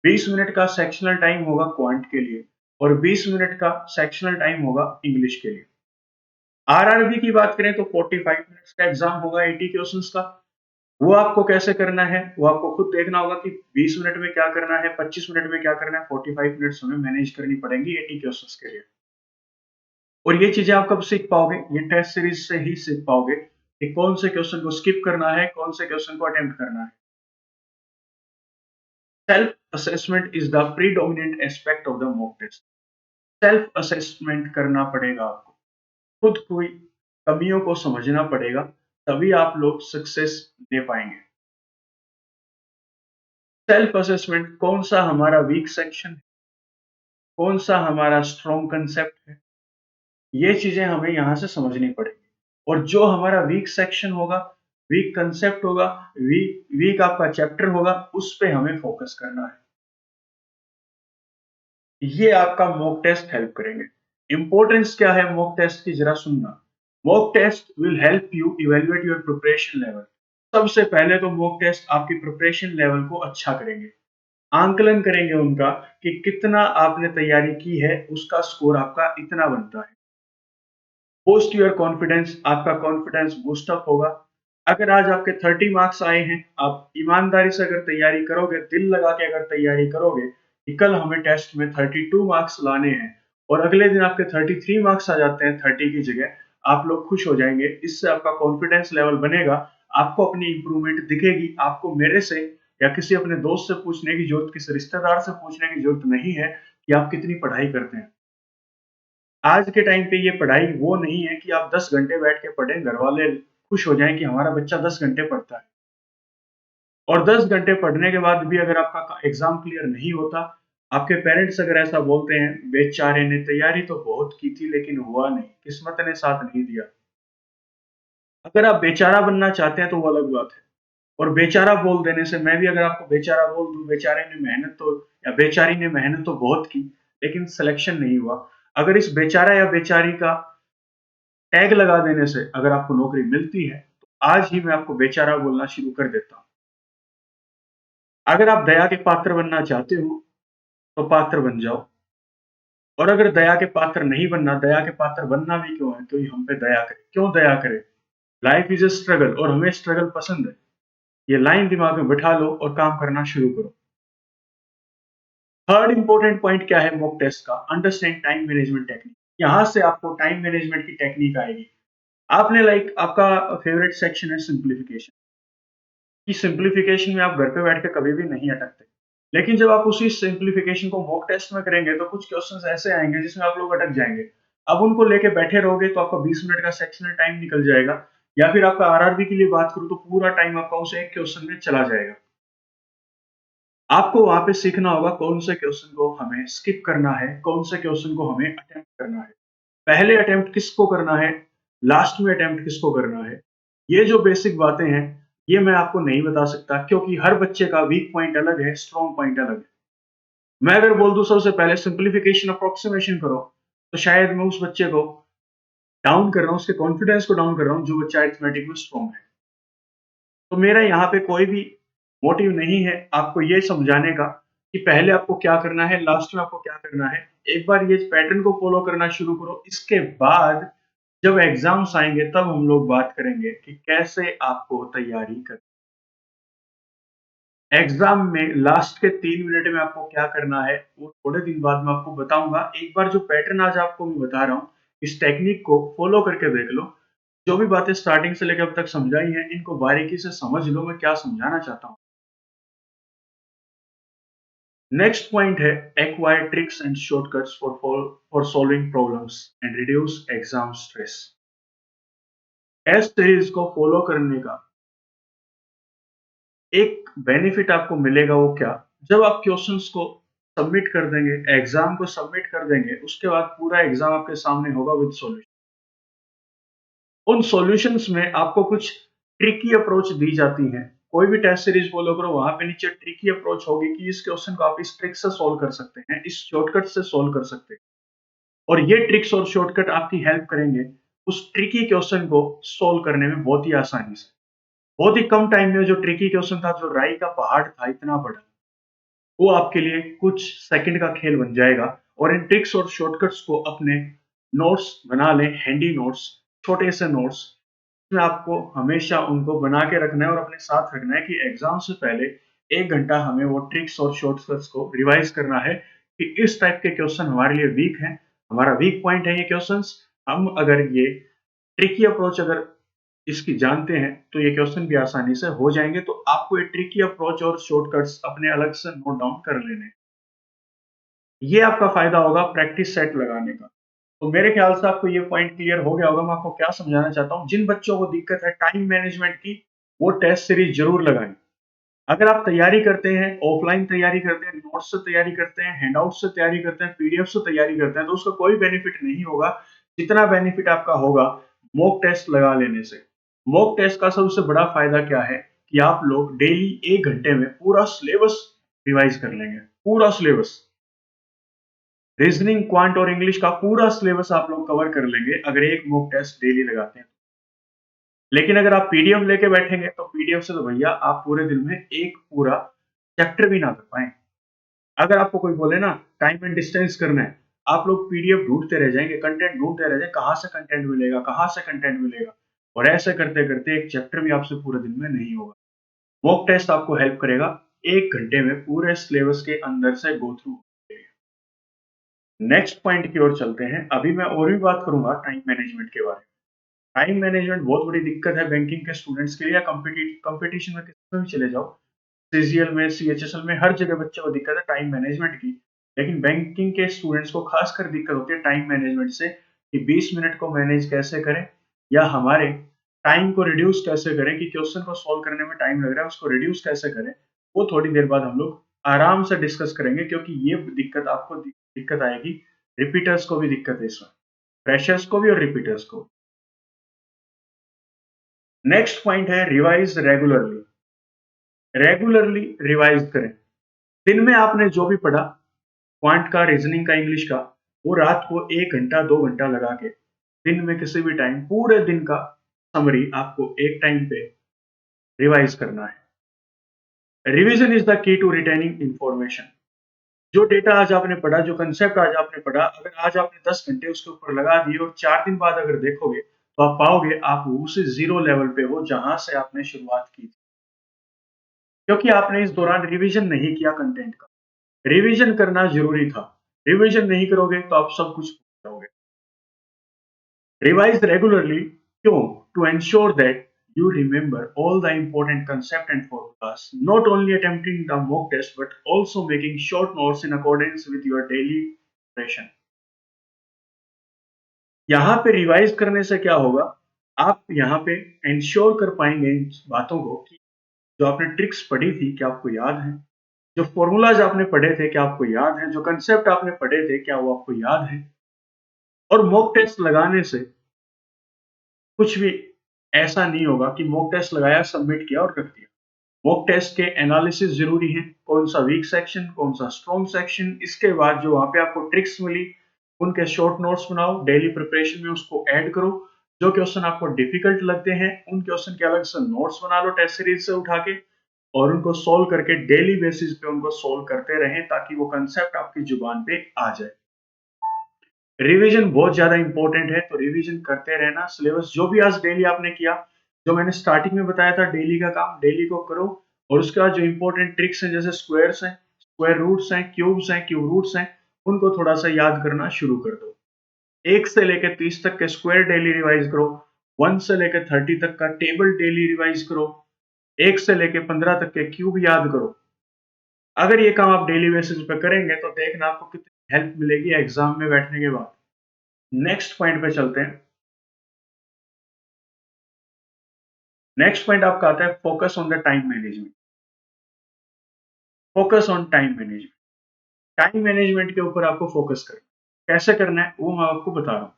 20 मिनट का सेक्शनल टाइम होगा क्वांट के लिए और 20 मिनट का सेक्शनल टाइम होगा इंग्लिश के लिए। आरआरबी की बात करें तो 45 मिनट्स का एग्जाम होगा 80 क्वेश्चंस का। वो आपको कैसे करना है वो आपको खुद देखना होगा कि 20 मिनट में क्या करना है, 25 मिनट में क्या करना है, 45 मिनट्स हमें मैनेज करनी पड़ेंगी 80 क्वेश्चंस के लिए। और ये चीजें आप कब सीख पाओगे, ये टेस्ट सीरीज से ही सीख पाओगे कि कौन से क्वेश्चन को स्किप करना है, कौन से क्वेश्चन को अटेम्प्ट करना है। Self assessment is the predominant aspect of the mock test. Self assessment करना पड़ेगा आपको, खुद की कमियों को समझना पड़ेगा, तभी आप लोग सक्सेस दे पाएंगे। सेल्फ असेसमेंट, कौन सा हमारा वीक सेक्शन है, कौन सा हमारा स्ट्रॉन्ग कंसेप्ट है, ये चीजें हमें यहां से समझनी पड़ेगी। और जो हमारा वीक सेक्शन होगा, वीक कंसेप्ट होगा, वीक आपका चैप्टर होगा, उस पे हमें फोकस करना है। ये आपका मॉक टेस्ट हेल्प करेंगे। इंपॉर्टेंस क्या है मॉक टेस्ट की, जरा सुनना। Mock test will help you evaluate your preparation level. सबसे पहले तो मॉक टेस्ट आपकी प्रिपरेशन लेवल को अच्छा करेंगे, आंकलन करेंगे उनका कि कितना आपने तैयारी की है, उसका स्कोर आपका इतना बनता है। बूस्ट योर कॉन्फिडेंस, आपका कॉन्फिडेंस बूस्ट अप होगा। अगर आज आपके 30 मार्क्स आए हैं, आप ईमानदारी से अगर तैयारी करोगे, दिल लगा के अगर तैयारी करोगे कि कल हमें टेस्ट में 32 मार्क्स लाने हैं और अगले दिन आपके 33 मार्क्स आ जाते हैं 30 की जगह, आप लोग खुश हो जाएंगे। इससे आपका कॉन्फिडेंस लेवल बनेगा, आपको अपनी इंप्रूवमेंट दिखेगी, आपको मेरे से या किसी अपने दोस्त से पूछने की जरूरत, किसी रिश्तेदार से पूछने की जरूरत नहीं है कि आप कितनी पढ़ाई करते हैं। आज के टाइम पे ये पढ़ाई वो नहीं है कि आप 10 घंटे बैठ के पढ़ें, घरवाले खुश हो जाएँ कि हमारा बच्चा 10 घंटे पढ़ता है। और 10 घंटे पढ़ने के बाद भी अगर आपका एग्ज़ाम क्लियर नहीं होता, आपके पेरेंट्स अगर ऐसा बोलते हैं, बेचारे ने तैयारी तो बहुत की थी लेकिन हुआ नहीं, किस्मत ने साथ नहीं दिया। अगर आप बेचारा बनना चाहते हैं तो वो अलग बात है। और बेचारा बोल देने से, मैं भी अगर आपको बेचारा बोल दूँ, बेचारे ने मेहनत तो या बेचारी ने मेहनत तो बहुत की, लेकिन सिलेक्शन नहीं हुआ। अगर इस बेचारा या बेचारी का टैग लगा देने से अगर आपको नौकरी मिलती है, तो आज ही मैं आपको बेचारा बोलना शुरू कर देता हूँ। अगर आप दया के पात्र बनना चाहते हो, तो पात्र बन जाओ। और अगर दया के पात्र नहीं बनना, दया के पात्र बनना भी क्यों है, कोई हम पे दया करे। क्यों दया करे? लाइफ इज़ अ स्ट्रगल और हमें स्ट्रगल पसंद है। ये लाइन दिमाग में बिठा लो और काम करना शुरू करो। थर्ड इंपॉर्टेंट पॉइंट क्या है मॉक टेस्ट का? Understand time management technique. यहाँ से आपको टाइम मैनेजमेंट की टेक्निक आएगी। आपने आपका फेवरेट सेक्शन है सिंप्लीफिकेशन। कि सिंप्लीफिकेशन में आप घर पे बैठ के कभी भी नहीं अटकते। लेकिन जब आप उसी सिंप्लीफिकेशन को मॉक टेस्ट में करेंगे तो कुछ क्वेश्चंस ऐसे आएँगे जिसमें आप लोग अटक जाएँगे। अब उनको लेके बैठे रहोगे तो आपका 20 मिनट का सेक्शनल टाइम निकल जाएगा, या फिर आपका आरआरबी के लिए बात करूँ तो पूरा टाइम आपका उस एक क्वेश्चन में चला जाएगा। आपको वहाँ पे सीखना होगा कौन से क्वेश्चन को हमें स्किप करना है, कौन से क्वेश्चन को हमें अटेम्प्ट करना है। पहले अटेम्प्ट किसको करना है, लास्ट में अटेम्प्ट किसको करना है। ये जो बेसिक बातें हैं, ये मैं आपको नहीं बता सकता क्योंकि हर बच्चे का वीक पॉइंट अलग है, स्ट्रॉन्ग पॉइंट अलग है। मैं अगर बोल दूँ सबसे पहले सिंप्लीफिकेशन अप्रोक्सीमेशन करो, तो शायद मैं उस बच्चे को डाउन कर रहा हूँ, उसके कॉन्फिडेंस को डाउन कर रहा हूँ जो बच्चा अरिथमेटिक में स्ट्रॉन्ग है। तो मेरा यहाँ पे कोई भी मोटिव नहीं है आपको ये समझाने का कि पहले आपको क्या करना है, लास्ट में आपको क्या करना है। एक बार ये पैटर्न को फ़ॉलो करना शुरू करो, इसके बाद जब एग्ज़ाम्स आएँगे तब हम लोग बात करेंगे कि कैसे आपको तैयारी करनी है। एग्ज़ाम में लास्ट के 3 मिनट में आपको क्या करना है, वो थोड़े दिन बाद मैं आपको बताऊँगा। एक बार जो पैटर्न आज आपको मैं बता रहा हूँ, इस टेक्निक को फ़ॉलो करके देख लो। जो भी बातें स्टार्टिंग से लेकर अब तक समझाई हैं, इनको बारीकी से समझ लो मैं क्या समझाना चाहता हूँ। नेक्स्ट पॉइंट है acquire tricks and shortcuts for solving problems and reduce exam stress. Test series को फॉलो करने का एक बेनिफिट आपको मिलेगा, वो क्या? जब आप क्वेश्चंस को सबमिट कर देंगे, एग्जाम को सबमिट कर देंगे, उसके बाद पूरा एग्जाम आपके सामने होगा विद सॉल्यूशन। उन सॉल्यूशंस में आपको कुछ ट्रिकी अप्रोच दी जाती हैं। कोई भी टेस्ट सीरीज फॉलो करो, वहां पे नीचे ट्रिकी अप्रोच होगी कि इस क्वेश्चन को आप इस ट्रिक से सॉल्व कर सकते हैं, इस शॉर्टकट से सॉल्व कर सकते हैं। और ये ट्रिक्स और शॉर्टकट आपकी हेल्प करेंगे उस ट्रिकी क्वेश्चन को सॉल्व करने में बहुत ही आसानी से। बहुत ही कम टाइम में जो ट्रिकी क्वेश्चन था, जो राई का पहाड़ था इतना बड़ा, वो आपके लिए कुछ सेकंड का खेल बन जाएगा। और इन ट्रिक्स और शॉर्टकट्स को अपने नोट्स बना लें, हैंडी नोट्स, छोटे से नोट्स। इसमें आपको हमेशा उनको बना के रखना है और अपने साथ रखना है कि एग्जाम से पहले 1 घंटा हमें वो ट्रिक्स और शॉर्टकट्स को रिवाइज करना है कि इस टाइप के क्वेश्चन हमारे लिए वीक हैं, हमारा वीक पॉइंट है ये क्वेश्चंस। हम अगर ये ट्रिकी अप्रोच अगर इसकी जानते हैं, तो ये क्वेश्चन भी आसानी से हो जाएँगे। तो आपको ये ट्रिकी अप्रोच और शॉर्टकट्स अपने अलग से नोट डाउन कर लेने हैं। ये आपका फ़ायदा होगा प्रैक्टिस सेट लगाने का। तो मेरे ख्याल से आपको ये पॉइंट क्लियर हो गया होगा। मैं आपको क्या समझाना चाहता हूँ, जिन बच्चों को दिक्कत है टाइम मैनेजमेंट की, वो टेस्ट सीरीज़ ज़रूर लगाएँ। अगर आप तैयारी करते हैं, ऑफलाइन तैयारी करते हैं, नोट्स से तैयारी करते हैं, हैंडआउट से तैयारी करते हैं, पीडीएफ से तैयारी करते हैं, तो उसका कोई बेनिफिट नहीं होगा, जितना बेनिफिट आपका होगा मॉक टेस्ट लगा लेने से। मॉक टेस्ट का सबसे बड़ा फ़ायदा क्या है कि आप लोग डेली 1 घंटे में पूरा सिलेबस रिवाइज़ कर लेंगे, पूरा सिलेबस। रीजनिंग, क्वांट और इंग्लिश का पूरा सिलेबस आप लोग कवर कर लेंगे अगर एक मॉक टेस्ट डेली लगाते हैं। लेकिन अगर आप पीडीएफ लेके बैठेंगे तो पीडीएफ से तो भैया आप पूरे दिन में एक पूरा चैप्टर भी ना कर पाए। अगर आपको कोई बोले ना टाइम एंड डिस्टेंस करना है, आप लोग पीडीएफ ढूंढते रह जाएंगे, कंटेंट ढूंढते रह जाएंगे, कहाँ से कंटेंट मिलेगा, कहाँ से कंटेंट मिलेगा, और ऐसे करते करते एक चैप्टर भी आपसे पूरे दिन में नहीं होगा। मॉक टेस्ट आपको हेल्प करेगा 1 घंटे में पूरे सिलेबस के अंदर से गो थ्रू। नेक्स्ट पॉइंट की ओर चलते हैं। अभी मैं और भी बात करूंगा टाइम मैनेजमेंट के बारे में। टाइम मैनेजमेंट बहुत बड़ी दिक्कत है बैंकिंग के स्टूडेंट्स के लिए, या कंपटीशन में किसी में भी चले जाओ, सीजीएल में, सीएचएसएल में, हर जगह बच्चों को दिक्कत है टाइम मैनेजमेंट की। लेकिन बैंकिंग के स्टूडेंट्स को खासकर दिक्कत होती है टाइम मैनेजमेंट से, कि 20 मिनट को मैनेज कैसे करें, या हमारे टाइम को रिड्यूस कैसे करें, कि क्वेश्चन को सॉल्व करने में टाइम लग रहा है उसको रिड्यूस कैसे करें। वो थोड़ी देर बाद हम लोग आराम से डिस्कस करेंगे, क्योंकि ये दिक्कत आपको दिक्कत आएगी, रिपीटर्स को भी दिक्कत है इसमें, फ्रेशर्स को भी और रिपीटर्स को। नेक्स्ट पॉइंट है रिवाइज रेगुलरली। रेगुलरली रिवाइज करें। दिन में आपने जो भी पढ़ा, क्वांट का, रीजनिंग का, इंग्लिश का, वो रात को 1 घंटा 2 घंटा लगा के दिन में किसी भी टाइम पूरे दिन का समरी आपको एक टाइम पे रिवाइज करना है। Revision is the key to retaining information. जो डेटा आज आपने पढ़ा, जो कंसेप्ट आज आपने पढ़ा, अगर आज आपने 10 घंटे उसके ऊपर लगा दिए और 4 दिन बाद अगर देखोगे तो आप पाओगे आप उसी जीरो लेवल पे हो जहां से आपने शुरुआत की थी, क्योंकि आपने इस दौरान रिवीजन नहीं किया कंटेंट का। रिवीजन करना जरूरी था। रिवीजन नहीं करोगे तो आप सब कुछ भूल जाओगे। Revise regularly. क्यों? To ensure that you remember all the important concepts and formulas, not only attempting the mock test but also making short notes in accordance with your daily preparation. यहाँ पे रिवाइज करने से क्या होगा, आप यहाँ पे इंश्योर कर पाएंगे इन बातों को कि जो आपने ट्रिक्स पढ़ी थी क्या आपको याद है, जो फॉर्मूलाज आपने पढ़े थे क्या आपको याद है, जो कंसेप्ट आपने पढ़े थे क्या वो आपको याद है। और मॉक टेस्ट लगाने से कुछ भी ऐसा नहीं होगा कि मॉक टेस्ट लगाया, सबमिट किया और रख दिया। मॉक टेस्ट के एनालिसिस जरूरी है, कौन सा वीक सेक्शन, कौन सा स्ट्रॉन्ग सेक्शन, इसके बाद जो वहां पे आपको ट्रिक्स मिली उनके शॉर्ट नोट्स बनाओ, डेली प्रिपरेशन में उसको ऐड करो। जो क्वेश्चन आपको डिफिकल्ट लगते हैं उन क्वेश्चन के अलग से नोट्स बना लो टेस्ट सीरीज से उठा के, और उनको सोल्व करके डेली बेसिस पे उनको सोल्व करते रहें ताकि वो कंसेप्ट आपकी जुबान पे आ जाए। रिवीजन बहुत ज्यादा इंपॉर्टेंट है, तो रिवीजन करते रहना। सिलेबस जो भी आज डेली आपने किया, जो मैंने स्टार्टिंग में बताया था डेली का काम, डेली को करो। और उसके बाद जो इंपॉर्टेंट ट्रिक्स हैं जैसे स्क्वायर्स हैं, स्क्वायर रूट्स हैं, क्यूब्स हैं, क्यूब रूट्स हैं, उनको थोड़ा सा याद करना शुरू कर दो। 1 से लेकर 30 तक के स्क्वायर डेली रिवाइज करो। 1 से लेकर 30 तक का टेबल डेली रिवाइज करो। 1 से लेकर 15 तक के क्यूब याद करो। अगर ये काम आप डेली बेसिस पे करेंगे तो देखना आपको कितनी हेल्प मिलेगी एग्जाम में बैठने के बाद। नेक्स्ट पॉइंट पे चलते हैं। नेक्स्ट पॉइंट आपका आता है focus on the time management. Focus on time management. Time management के ऊपर आपको फोकस करना, कैसे करना है वो मैं आपको बता रहा हूँ।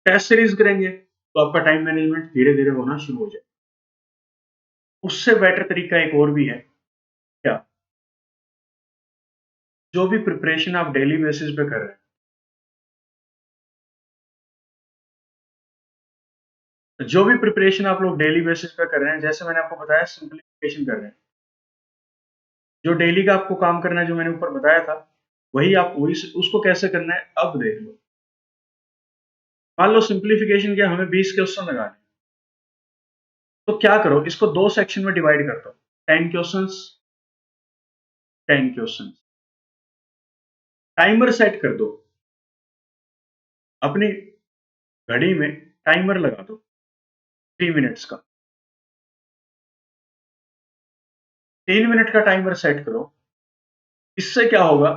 टेस्ट सीरीज करेंगे तो आपका टाइम मैनेजमेंट धीरे धीरे होना शुरू हो जाए। उससे बेटर तरीका एक और भी है। क्या? जो भी प्रिपरेशन आप डेली बेसिस पे कर रहे हैं, जो भी प्रिपरेशन आप लोग डेली बेसिस पे कर रहे हैं, जैसे मैंने आपको बताया सिंप्लीफिकेशन कर रहे हैं, जो डेली का आपको काम करना है, जो मैंने ऊपर बताया था, वही आप वही उसको कैसे करना है अब देख लो। मान लो सिंप्लीफिकेशन के हमें 20 क्वेश्चन लगाने, तो क्या करो, इसको 2 सेक्शन में डिवाइड कर दो। 10 क्वेश्चंस, 10 क्वेश्चंस। टाइमर सेट कर दो, अपनी घड़ी में टाइमर लगा दो 3 मिनट्स का। 3 मिनट का टाइमर सेट करो। इससे क्या होगा,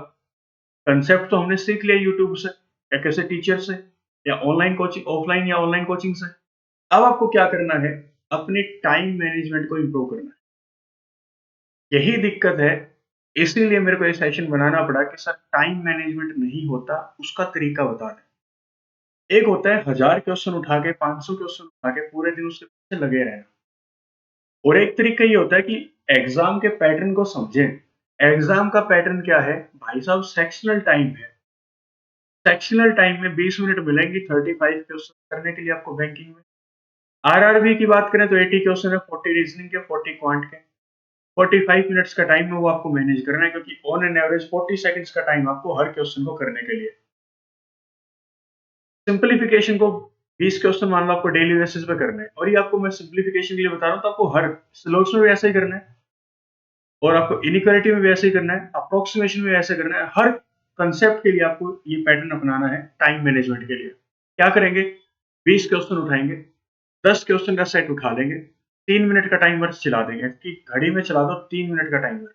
कंसेप्ट तो हमने सीख लिया यूट्यूब से या किसी टीचर से, या ऑनलाइन कोचिंग, ऑफलाइन या ऑनलाइन कोचिंग से। अब आपको क्या करना है, अपने टाइम मैनेजमेंट को इंप्रूव करना है। यही दिक्कत है, इसीलिए मेरे को ये सेशन बनाना पड़ा कि सर टाइम मैनेजमेंट नहीं होता, उसका तरीका बता दें। एक होता है 1000 क्वेश्चन उठा के, 500 क्वेश्चन उठा के पूरे दिन उसके पीछे लगे रहना, और एक तरीका ये होता है कि एग्जाम के पैटर्न को समझें, एग्जाम का पैटर्न क्या है भाई साहब, सेक्शनल टाइम है। सेक्शनल टाइम में 20 मिनट मिलेंगी 35 क्वेश्चन करने के लिए आपको बैंकिंग में। आरआरबी की बात करें तो 80 क्वेश्चन है, 40 रीजनिंग के, 40 क्वांट के। 45 मिनट्स का टाइम है वो आपको मैनेज करना है, क्योंकि ऑन एन एवरेज 40 सेकंड्स का टाइम आपको हर क्वेश्चन को करने के लिए। सिंपलीफिकेशन को 20 क्वेश्चन मान लो आपको डेली बेसिस पे करना है, और ये आपको मैं सिंपलीफिकेशन के लिए बता रहा हूँ, तो आपको हर सिलोक्स में भी ऐसा ही करना है, और आपको इनइक्वालिटी में भी ऐसे ही करना है, अप्रोक्सीमेशन में ऐसे करना है। हर कंसेप्ट के लिए आपको ये पैटर्न अपनाना है टाइम मैनेजमेंट के लिए। क्या करेंगे, 20 क्वेश्चन उठाएंगे, 10 क्वेश्चन का सेट उठा लेंगे, 3 मिनट का टाइमर चला देंगे कि घड़ी में चला दो 3 मिनट का टाइमर।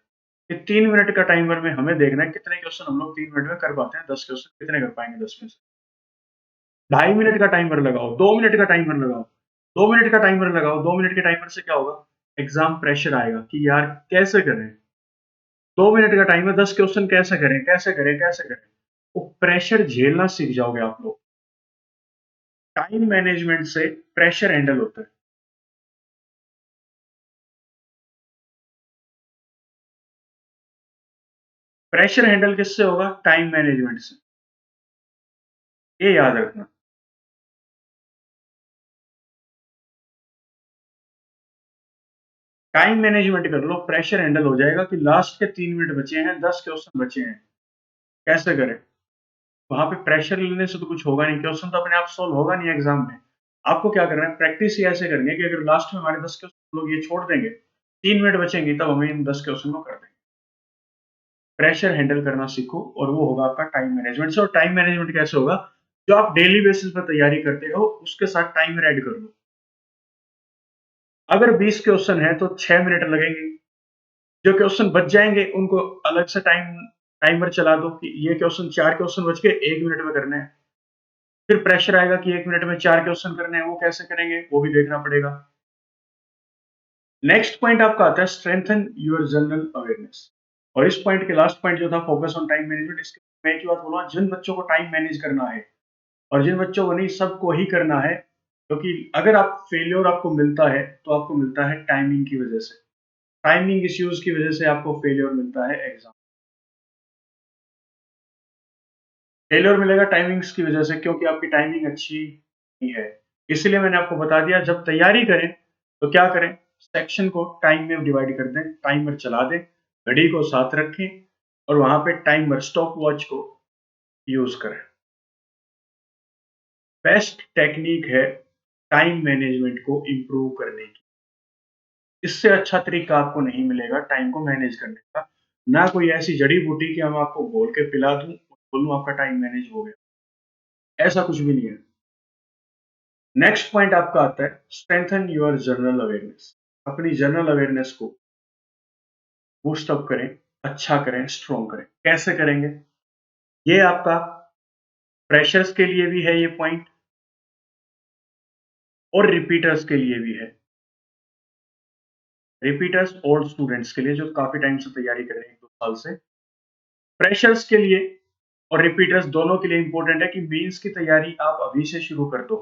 कि 3 मिनट का टाइमर में हमें देखना है कितने क्वेश्चन हम लोग 3 मिनट में कर पाते हैं, 10 क्वेश्चन कितने कर पाएंगे 10 में से। 2.5 मिनट का टाइमर लगाओ, 2 मिनट का टाइमर लगाओ, 2 मिनट का टाइमर लगाओ। 2 मिनट के टाइमर से क्या होगा, एग्जाम प्रेशर आएगा कि यार कैसे करें, 2 मिनट का टाइमर 10 क्वेश्चन कैसे करें कैसे करें कैसे करें। वो प्रेशर झेलना सीख जाओगे आप लोग। टाइम मैनेजमेंट से प्रेशर हैंडल होता है। प्रेशर हैंडल किससे होगा, टाइम मैनेजमेंट से, ये याद रखना। टाइम मैनेजमेंट कर लो, प्रेशर हैंडल हो जाएगा कि लास्ट के 3 मिनट बचे हैं, 10 क्वेश्चन बचे हैं, कैसे करें। वहां पे प्रेशर लेने से तो कुछ होगा नहीं, क्वेश्चन तो अपने आप सोल्व होगा नहीं एग्जाम में। आपको क्या करना है, प्रैक्टिस ही ऐसे करनी है कि अगर लास्ट में हमारे 10 क्वेश्चन लोग ये छोड़ देंगे, 3 मिनट बचेंगे, तब हमें इन 10 क्वेश्चन को कर देंगे। प्रेशर हैंडल करना सीखो, और वो होगा आपका टाइम मैनेजमेंट से। और टाइम मैनेजमेंट कैसे होगा, जो आप डेली बेसिस पर तैयारी करते हो उसके साथ टाइमर ऐड कर लो। अगर 20 क्वेश्चन है तो 6 मिनट लगेंगे, जो क्वेश्चन बच जाएंगे उनको अलग से टाइमर चला दो कि ये क्वेश्चन 4 क्वेश्चन बच के 1 मिनट में करने हैं। फिर प्रेशर आएगा कि 1 मिनट में 4 क्वेश्चन करने हैं, वो कैसे करेंगे वो भी देखना पड़ेगा। नेक्स्ट पॉइंट आपका आता है स्ट्रेंथन योर जनरल अवेयरनेस। और इस पॉइंट के लास्ट पॉइंट जो था फोकस ऑन टाइम मैनेजमेंट, इसके मैं एक ही बात बोलूंगा, जिन बच्चों को टाइम मैनेज करना है और जिन बच्चों को नहीं, सबको ही करना है। क्योंकि अगर आप फेलियर आपको मिलता है तो आपको मिलता है टाइमिंग की वजह से, टाइमिंग इश्यूज की वजह से आपको फेलियर मिलता है एग्जाम। फेलियर मिलेगा टाइमिंग्स की वजह से, क्योंकि आपकी टाइमिंग अच्छी नहीं है। इसलिए मैंने आपको बता दिया, जब तैयारी करें तो क्या करें, सेक्शन को टाइम में डिवाइड कर दें, टाइमर चला दें, घड़ी को साथ रखें, और वहां पे टाइमर स्टॉप वॉच को यूज करें। बेस्ट टेक्निक है टाइम मैनेजमेंट को इम्प्रूव करने की। इससे अच्छा तरीका आपको नहीं मिलेगा टाइम को मैनेज करने का। ना कोई ऐसी जड़ी बूटी कि हम आपको घोल के पिला दूं, बोलूं आपका टाइम मैनेज हो गया, ऐसा कुछ भी नहीं है। नेक्स्ट पॉइंट आपका आता है स्ट्रेंथन योर जनरल अवेयरनेस। अपनी जनरल अवेयरनेस को बूस्ट अप करें, अच्छा करें, स्ट्रॉन्ग करें। कैसे करेंगे, ये आपका फ्रेशर्स के लिए भी है ये पॉइंट, और रिपीटर्स के लिए भी है। रिपीटर्स ओल्ड स्टूडेंट्स के लिए जो काफी टाइम से तैयारी कर रहे हैं, 2 साल से। फ्रेशर्स के लिए और रिपीटर्स दोनों के लिए इंपॉर्टेंट है कि मेंस की तैयारी आप अभी से शुरू कर दो।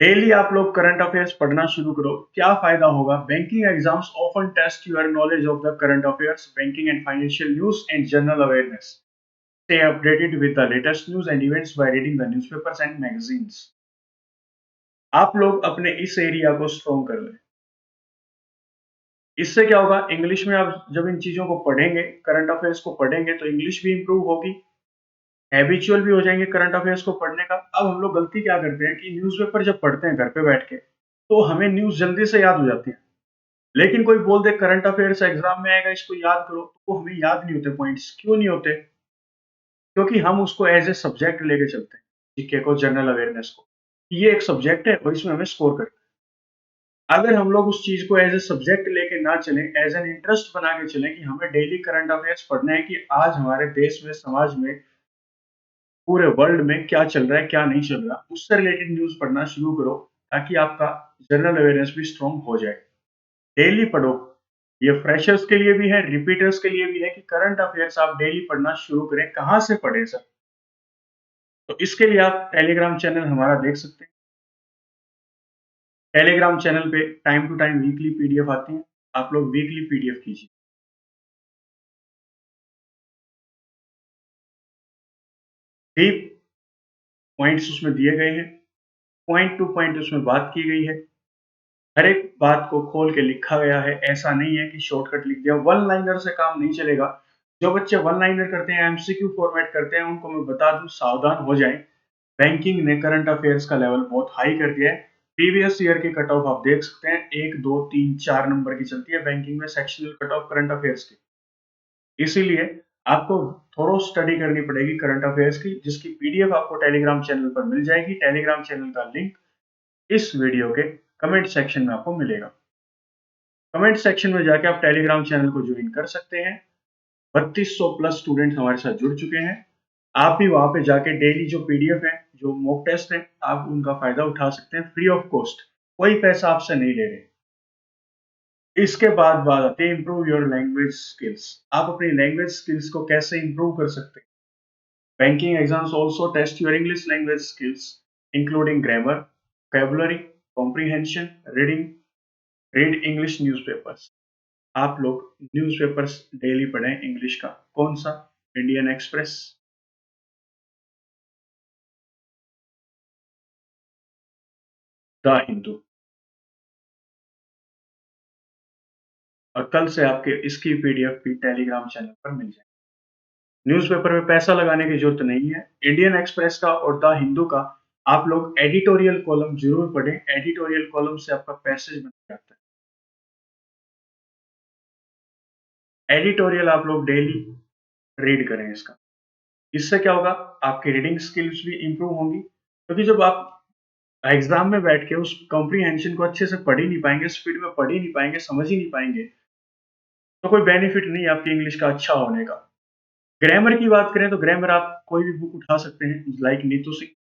डेली आप लोग करंट अफेयर्स पढ़ना शुरू करो। क्या फायदा होगा, banking exams often test your knowledge of the current affairs, banking and financial news and general awareness. Stay updated with the latest news and events by reading the newspapers and magazines. आप लोग अपने इस एरिया को स्ट्रॉन्ग कर लें। इससे क्या होगा, इंग्लिश में आप जब इन चीजों को पढ़ेंगे, करंट अफेयर्स को पढ़ेंगे, तो इंग्लिश भी इंप्रूव होगी, हैबिचुअल भी हो जाएंगे करंट अफेयर्स को पढ़ने का। अब हम लोग गलती क्या करते हैं कि न्यूज़पेपर जब पढ़ते हैं घर पे बैठ के, तो हमें न्यूज जल्दी से याद हो जाती है। लेकिन कोई बोल दे करंट अफेयर्स एग्जाम में आएगा, इसको याद करो, तो वो हमें याद नहीं होते पॉइंट्स। क्यों नहीं होते, क्योंकि हम उसको एज ए सब्जेक्ट लेके चलते हैं, जीके को, जनरल अवेयरनेस को। ये एक सब्जेक्ट है और इसमें हमें स्कोर करना है। अगर हम लोग उस चीज को एज ए सब्जेक्ट लेके ना चलें, एज एन इंटरेस्ट बना के चलें कि हमें डेली करंट अफेयर्स पढ़ना है कि आज हमारे देश में, समाज में, पूरे वर्ल्ड में क्या चल रहा है क्या नहीं चल रहा, उससे रिलेटेड न्यूज पढ़ना शुरू करो, ताकि आपका जनरल अवेयरनेस भी स्ट्रॉन्ग हो जाए। डेली पढ़ो। ये फ्रेशर्स के लिए भी है, रिपीटर्स के लिए भी है कि करंट अफेयर्स आप डेली पढ़ना शुरू करें। कहां से पढ़े सर, तो इसके लिए आप टेलीग्राम चैनल हमारा देख सकते हैं। टेलीग्राम चैनल पे time to time weekly PDF आती है, आप लोग वीकली पीडीएफ कीजिए। डीप पॉइंट्स उसमें दिए गए हैं, पॉइंट टू पॉइंट उसमें बात की गई है, हर एक बात को खोल के लिखा गया है। ऐसा नहीं है कि शॉर्टकट लिख दिया। वन लाइनर से काम नहीं चलेगा। जो बच्चे वन लाइनर करते हैं, एमसीक्यू फॉर्मेट करते हैं, उनको मैं बता दूं सावधान हो जाएं। बैंकिंग ने करंट अफेयर्स का लेवल बहुत हाई कर दिया है। प्रीवियस ईयर की कट ऑफ आप देख सकते हैं, 1 2 3 4 नंबर की चलती है बैंकिंग में sectional cut off current affairs की। इसीलिए आपको थोरो स्टडी करनी पड़ेगी करंट अफेयर्स की, जिसकी पीडीएफ आपको टेलीग्राम चैनल पर मिल जाएगी। टेलीग्राम चैनल का लिंक इस वीडियो के कमेंट सेक्शन में आपको मिलेगा। कमेंट सेक्शन में जाके आप टेलीग्राम चैनल को ज्वाइन कर सकते हैं। 3200 प्लस स्टूडेंट हमारे साथ जुड़ चुके हैं। आप भी वहां पे जाके डेली जो पीडीएफ है, जो मॉक टेस्ट है, आप उनका फायदा उठा सकते हैं फ्री ऑफ कॉस्ट। कोई पैसा आपसे नहीं ले रहे। इसके बाद बात आती है इंप्रूव योर लैंग्वेज स्किल्स। आप अपनी लैंग्वेज स्किल्स को कैसे इंप्रूव कर सकते हैं। Banking exams also test your English language skills including grammar, vocabulary, comprehension, read English newspapers. आप लोग न्यूज़पेपर्स डेली पढ़ें इंग्लिश का। कौन सा? Indian Express, the Hindu. और कल से आपके इसकी पीडीएफ भी टेलीग्राम चैनल पर मिल जाएगी। न्यूज़पेपर में पैसा लगाने की जरूरत नहीं है। इंडियन एक्सप्रेस का और द हिंदू का आप लोग एडिटोरियल कॉलम जरूर पढ़ें। एडिटोरियल कॉलम से आपका पैसेज बन जाता है। एडिटोरियल आप लोग डेली रीड करें इसका। इससे क्या होगा, आपकी रीडिंग स्किल्स भी इंप्रूव होंगी, क्योंकि जब आप एग्जाम में बैठ के उस कॉम्प्रीहेंशन को अच्छे से पढ़ ही नहीं पाएंगे, स्पीड में पढ़ ही नहीं पाएंगे, समझ ही नहीं पाएंगे, तो कोई बेनिफिट नहीं आपकी इंग्लिश का अच्छा होने का। ग्रामर की बात करें तो ग्रामर आप कोई भी बुक उठा सकते हैं, लाइक नीतू सिंह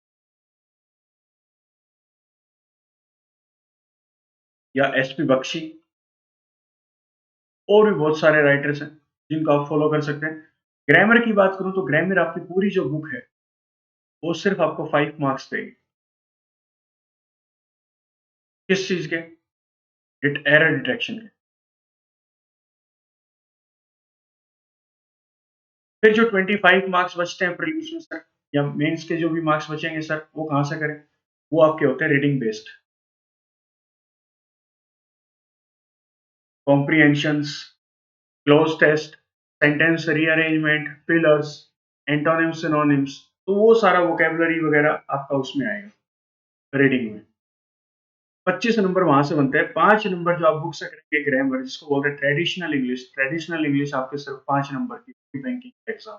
या एसपी बख्शी, और भी बहुत सारे राइटर्स हैं जिनको आप फॉलो कर सकते हैं। ग्रामर की बात करूं तो ग्रामर आपकी पूरी जो बुक है वो सिर्फ आपको 5 मार्क्स देगी। किस चीज के? एरर डिटेक्शन के। फिर जो 25 मार्क्स बचते हैं प्रीलिम्स में सर, या मेंस के जो भी मार्क्स बचेंगे सर, वो कहाँ से करें? वो आपके होते हैं reading based. Comprehensions, cloze test, sentence rearrangement, fillers, antonyms, synonyms, तो वो सारा वोकेबलरी वगैरह आपका उसमें आएगा रीडिंग में। 25 नंबर वहां से बनते हैं। 5 नंबर जो आप बुक से करेंगे ग्रामर, जिसको बोलते हैं ट्रेडिशनल इंग्लिश। ट्रेडिशनल इंग्लिश आपके सिर्फ 5 नंबर की बैंकिंग एग्जाम।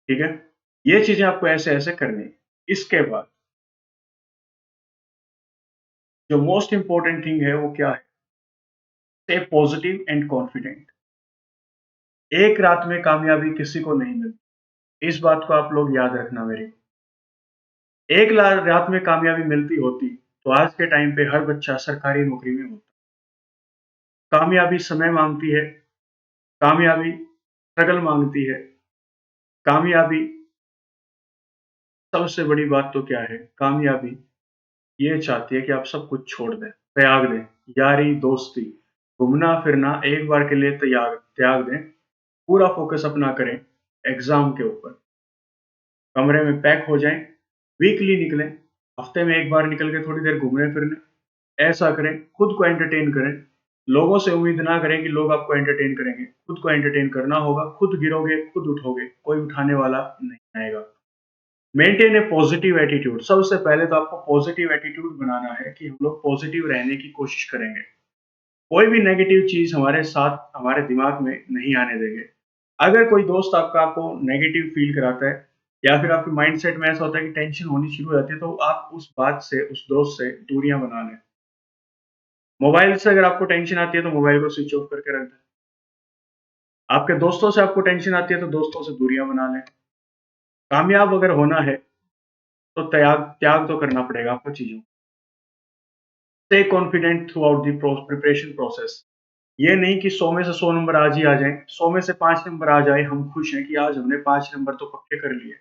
ठीक है, ये चीजें आपको ऐसे ऐसे करनी है। इसके बाद जो मोस्ट इंपॉर्टेंट थिंग है वो क्या है? Stay positive and confident. एक रात में कामयाबी किसी को नहीं मिलती, इस बात को आप लोग याद रखना मेरी। एक रात में कामयाबी मिलती होती तो आज के टाइम पे हर बच्चा सरकारी नौकरी में होता। कामयाबी समय मांगती है, कामयाबी स्ट्रगल मांगती है। कामयाबी, सबसे बड़ी बात तो क्या है, कामयाबी ये चाहती है कि आप सब कुछ छोड़ दें, त्याग दें। यारी दोस्ती, घूमना फिरना एक बार के लिए त्याग त्याग दें। पूरा फोकस अपना करें एग्जाम के ऊपर। कमरे में पैक हो जाएं, वीकली निकलें, हफ्ते में एक बार निकल के थोड़ी देर घूमने फिरने। ऐसा करें, खुद को एंटरटेन करें। लोगों से उम्मीद ना करें कि लोग आपको एंटरटेन करेंगे, खुद को एंटरटेन करना होगा। खुद गिरोगे खुद उठोगे, कोई उठाने वाला नहीं आएगा। मेंटेन ए पॉजिटिव एटीट्यूड। सबसे पहले तो आपको पॉजिटिव एटीट्यूड बनाना है कि हम लोग पॉजिटिव रहने की कोशिश करेंगे। कोई भी नेगेटिव चीज हमारे साथ, हमारे दिमाग में नहीं आने देंगे। अगर कोई दोस्त आपको नेगेटिव फील कराता है, या फिर आपके माइंडसेट में ऐसा होता है कि टेंशन होनी शुरू हो जाती है, तो आप उस बात से, उस दोस्त से दूरियां बना लें। मोबाइल से अगर आपको टेंशन आती है तो मोबाइल को स्विच ऑफ करके रख दें। आपके दोस्तों से आपको टेंशन आती है तो दोस्तों से दूरियां बना लें। कामयाब अगर होना है तो त्याग त्याग तो करना पड़ेगा आपको चीजों। Stay confident through out the preparation process. ये नहीं कि 100 में से 100 नंबर आज ही आ जाएं, 100 में से 5 नंबर आ जाए, हम खुश हैं कि आज हमने 5 नंबर तो पक्के कर लिए।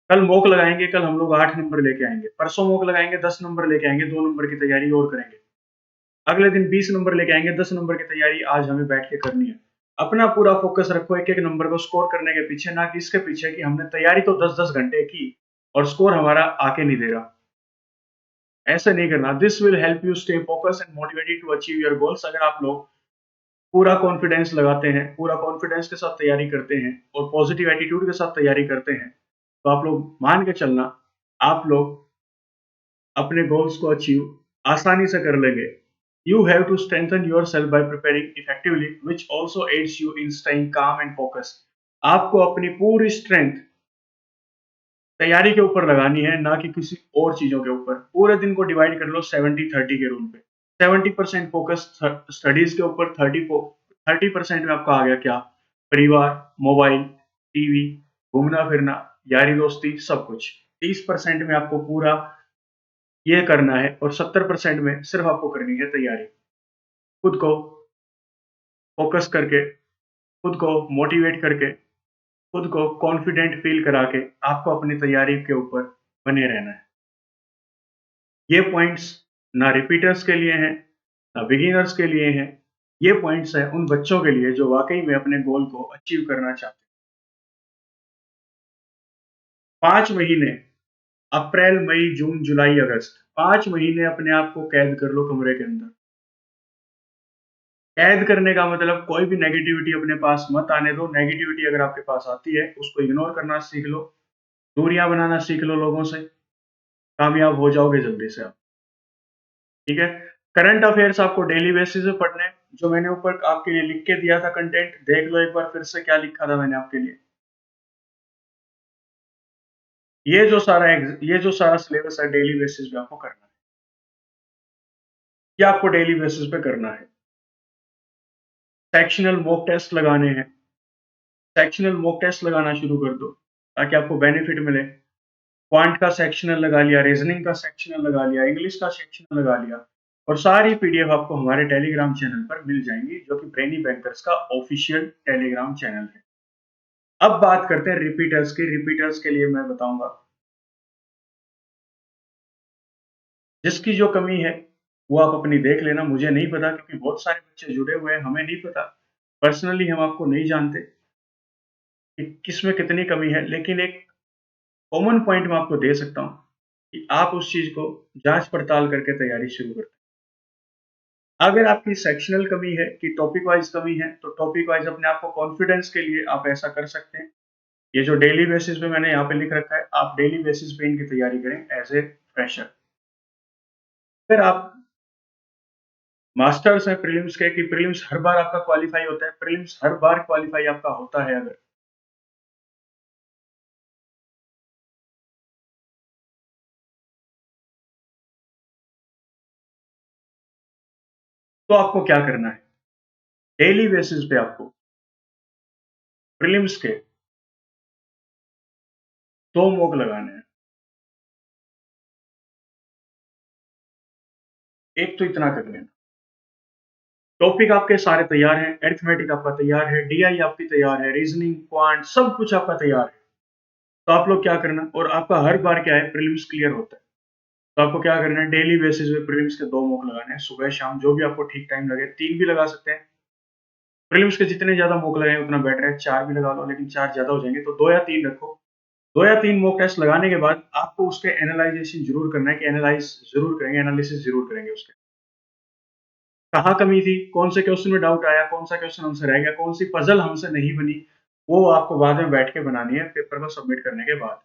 कल मॉक लगाएंगे, कल हम लोग 8 नंबर लेके आएंगे। परसों मॉक लगाएंगे, 10 नंबर लेके आएंगे, 2 नंबर की तैयारी और करेंगे। अगले दिन 20 नंबर लेके आएंगे, 10 नंबर की तैयारी आज हमें बैठ के करनी है। अपना पूरा फोकस रखो एक एक नंबर को स्कोर करने के पीछे, ना कि इसके पीछे कि हमने तैयारी तो 10-10 घंटे की और स्कोर हमारा आके नहीं दे रहा। ऐसा नहीं करना। This will help you stay focus and motivated to achieve your goals. अगर आप लोग पूरा कॉन्फिडेंस लगाते हैं, पूरा कॉन्फिडेंस के साथ तैयारी करते हैं और पॉजिटिव एटीट्यूड के साथ तैयारी करते हैं, तो आप लोग मान के चलना, आप लोग अपने गोल्स को अचीव आसानी से कर लेंगे। You have to strengthen yourself by preparing effectively, which also aids you in staying calm and focused. आपको अपनी पूरी स्ट्रेंथ तैयारी के ऊपर लगानी है, ना कि किसी और चीजों के ऊपर। पूरे दिन को डिवाइड कर लो 70-30 के रूल पे। 70% फोकस स्टडीज के ऊपर, 30% में आपका आ गया क्या? परिवार, मोबाइल, टीवी, घूमना फिरना, यारी दोस्ती, सब कुछ। 30% में आपको पूरा ये करना है और 70% में सिर्फ आपको करनी है तैयारी। खुद को फोकस करके, खुद को मोटिवेट करके, खुद को कॉन्फिडेंट फील करा के आपको अपनी तैयारी के ऊपर बने रहना है। ये पॉइंट्स ना रिपीटर्स के लिए हैं, ना बिगिनर्स के लिए हैं। ये पॉइंट्स हैं उन बच्चों के लिए जो वाक़ई में अपने गोल को अचीव करना चाहते हैं। 5 महीने, अप्रैल, मई, जून, जुलाई, अगस्त, 5 महीने अपने आप को कैद कर लो कमरे के अंदर। कैद करने का मतलब कोई भी नेगेटिविटी अपने पास मत आने दो। नेगेटिविटी अगर आपके पास आती है, उसको इग्नोर करना सीख लो, दूरियाँ बनाना सीख लो लोगों से, कामयाब हो जाओगे जल्दी से आप। ठीक है? करंट अफेयर्स आपको डेली बेसिस पे पढ़ने हैं। जो मैंने ऊपर आपके लिए लिख के दिया था कंटेंट, देख लो एक बार फिर से क्या लिखा था मैंने आपके लिए। ये जो सारा सिलेबस है डेली बेसिस पे आपको करना है। ये आपको डेली बेसिस पे करना है। सेक्शनल मॉक टेस्ट लगाने हैं। सेक्शनल मॉक टेस्ट लगाना शुरू कर दो ताकि आपको बेनिफिट मिले। क्वांट का सेक्शनल लगा लिया, रीजनिंग का सेक्शनल लगा लिया, इंग्लिश का सेक्शनल लगा लिया और सारी पीडीएफ आपको हमारे टेलीग्राम चैनल पर मिल जाएंगी, जो कि ब्रेनी बैंकर्स का ऑफिशियल टेलीग्राम चैनल है। अब बात करते हैं रिपीटर्स की। रिपीटर्स के लिए मैं बताऊंगा, जिसकी जो कमी है वो आप अपनी देख लेना। मुझे नहीं पता क्योंकि बहुत सारे बच्चे जुड़े हुए हैं, हमें नहीं पता। पर्सनली हम आपको नहीं जानते कि किसमें कितनी कमी है, लेकिन एक कॉमन पॉइंट मैं आपको दे सकता हूँ कि आप उस चीज को जांच पड़ताल करके तैयारी शुरू करें। अगर आपकी सेक्शनल कमी है कि टॉपिक वाइज कमी है, तो टॉपिक वाइज अपने आप को कॉन्फिडेंस के लिए आप ऐसा कर सकते हैं। ये जो डेली बेसिस पे मैंने यहाँ पे लिख रखा है, आप डेली बेसिस पे इनकी तैयारी करें एज ए फ्रेशर। फिर आप मास्टर्स हैं प्रीलिम्स के, कि प्रीलिम्स हर बार आपका क्वालिफाई होता है। प्रीलिम्स हर बार क्वालिफाई आपका होता है अगर, तो आपको क्या करना है? डेली बेसिस पे आपको प्रीलिम्स के 2 मॉक लगाने हैं। एक तो इतना कर लेना। टॉपिक आपके सारे तैयार हैं, अरिथमेटिक आपका तैयार है, डीआई आपकी तैयार है, रीजनिंग, क्वांट, सब कुछ आपका तैयार है। तो आप लोग क्या करना, और आपका हर बार क्या है, प्रीलिम्स क्लियर होता है। तो आपको क्या करना है, डेली बेसिस पे प्रीलिम्स के 2 मॉक लगाने हैं, सुबह शाम, जो भी आपको ठीक टाइम लगे। 3 भी लगा सकते हैं। प्रीलिम्स के जितने ज्यादा मॉक लगाए उतना बेटर है। 4 भी लगा लो, लेकिन 4 ज्यादा हो जाएंगे, तो 2 या 3 रखो। 2 या 3 मॉक टेस्ट लगाने के बाद आपको उसके एनालाइजेशन जरूर करना है, कि एनालाइज जरूर करेंगे, एनालिसिस जरूर करेंगे उसके। कहाँ कमी थी, कौन से क्वेश्चन में डाउट आया, कौन सा क्वेश्चन हमसे रह गया, कौन सी पजल हमसे नहीं बनी, वो आपको बाद में बैठ के बनानी है पेपर को सबमिट करने के बाद।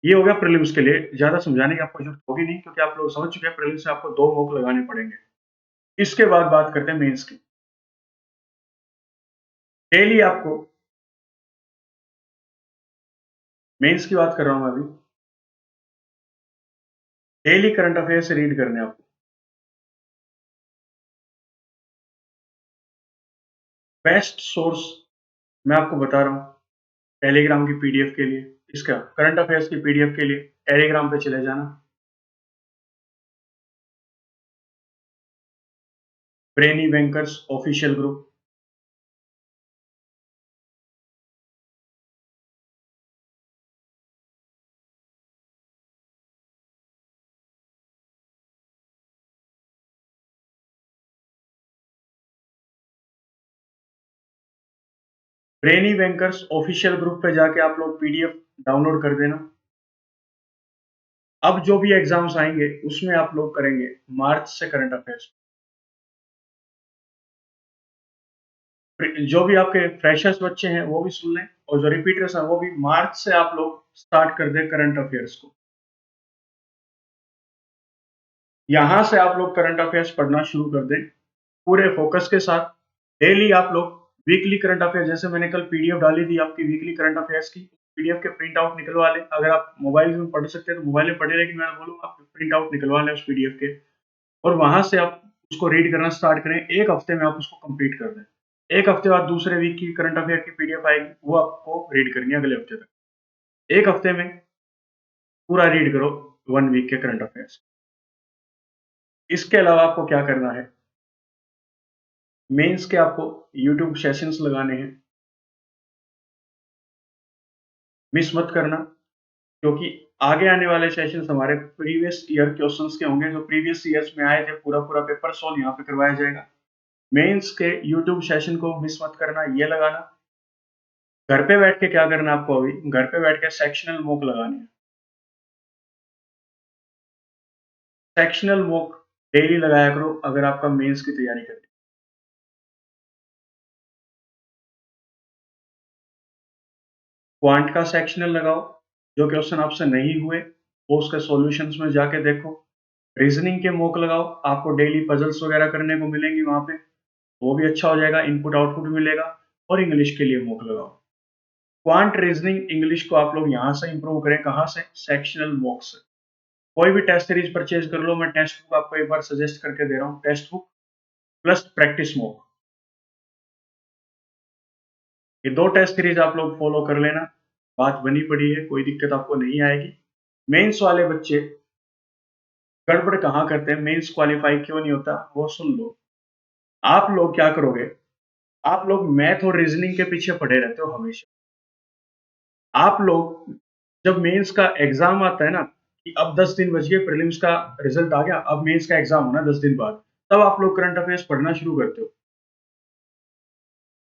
ये हो गया प्रीलिम्स के लिए। ज्यादा समझाने की आपको जरूरत होगी नहीं, क्योंकि आप लोग समझ चुके हैं प्रीलिम्स से आपको 2 मॉक लगाने पड़ेंगे। इसके बाद बात करते हैं मेंस की। डेली आपको, मेंस की बात कर रहा हूं मैं अभी, डेली करंट अफेयर से रीड करने हैं आपको। बेस्ट सोर्स मैं आपको बता रहा हूँ टेलीग्राम की पीडीएफ के लिए, इसका करंट अफेयर्स की पीडीएफ के लिए टेलीग्राम पे चले जाना। Brainy bankers official group. Brainy bankers official group पे जाके आप लोग पीडीएफ डाउनलोड कर देना। अब जो भी एग्जाम्स आएंगे उसमें आप लोग करेंगे मार्च से करंट अफेयर्स। जो भी आपके फ्रेशर्स बच्चे हैं वो भी सुन लें, और जो रिपीटर्स हैं वो भी मार्च से आप लोग स्टार्ट कर दें करंट अफेयर्स को। यहां से आप लोग करंट अफेयर्स पढ़ना शुरू कर दें पूरे फोकस के साथ। डेली आप लोग वीकली करंट अफेयर, जैसे मैंने कल पीडीएफ डाली थी आपकी वीकली करंट अफेयर्स की, पीडीएफ के प्रिंट आउट निकलवा लें। अगर आप मोबाइल में पढ़ सकते हैं तो मोबाइल में पढ़े, लेकिन मैं बोलूँ आप प्रिंट आउट निकलवा लें उस पीडीएफ के, और वहां से आप उसको रीड करना स्टार्ट करें। एक हफ्ते में आप उसको कंप्लीट कर दें। एक हफ्ते बाद दूसरे वीक की करंट अफेयर की पीडीएफ आएगी, वो आपको रीड करनी है अगले हफ्ते तक। एक हफ्ते में पूरा रीड करो 1 वीक के करंट अफेयर्स। इसके अलावा आपको क्या करना है, मेंस के आपको यूट्यूब सेशंस लगाने हैं। मिस मत करना, क्योंकि आगे आने वाले सेशंस हमारे प्रीवियस ईयर क्वेश्चंस के होंगे, जो प्रीवियस ईयर्स में आए थे। पूरा पूरा पेपर सॉल्व यहाँ पे करवाया जाएगा। मेंस के यूट्यूब सेशन को मिस मत करना, ये लगाना। घर पे बैठ के क्या करना आपको, अभी घर पे बैठ के सेक्शनल मॉक लगाने हैं। सेक्शनल मॉक डेली लगाया करो अगर आपका मेंस की तैयारी करनी है। क्वांट का सेक्शनल लगाओ, जो क्वेश्चन आपसे नहीं हुए वो उसके सॉल्यूशंस में जाके देखो। रीजनिंग के मॉक लगाओ, आपको डेली पजल्स वगैरह करने को मिलेंगी वहां पे, वो भी अच्छा हो जाएगा, इनपुट आउटपुट मिलेगा। और इंग्लिश के लिए मॉक लगाओ। क्वांट, रीजनिंग, इंग्लिश को आप लोग यहाँ से इंप्रूव करें। कहाँ से? सेक्शनल मॉक से। कोई भी टेस्ट सीरीज परचेज कर लो, मैं टेस्ट बुक आपको एक बार सजेस्ट करके दे रहा हूँ, test book plus practice mock, ये दो टेस्ट सीरीज आप लोग फॉलो कर लेना। बात बनी पड़ी है, कोई दिक्कत आपको नहीं आएगी। मेंस वाले बच्चे गड़बड़ कहाँ करते हैं, मेंस क्वालिफाई क्यों नहीं होता, वो सुन लो। आप लोग क्या करोगे, आप लोग मैथ और रीजनिंग के पीछे पड़े रहते हो हमेशा। आप लोग जब मेंस का एग्जाम आता है ना, कि अब 10 दिन बच गए, प्रीलिम्स का रिजल्ट आ गया, अब मेंस का एग्जाम होना 10 दिन बाद, तब आप लोग करंट अफेयर्स पढ़ना शुरू करते हो।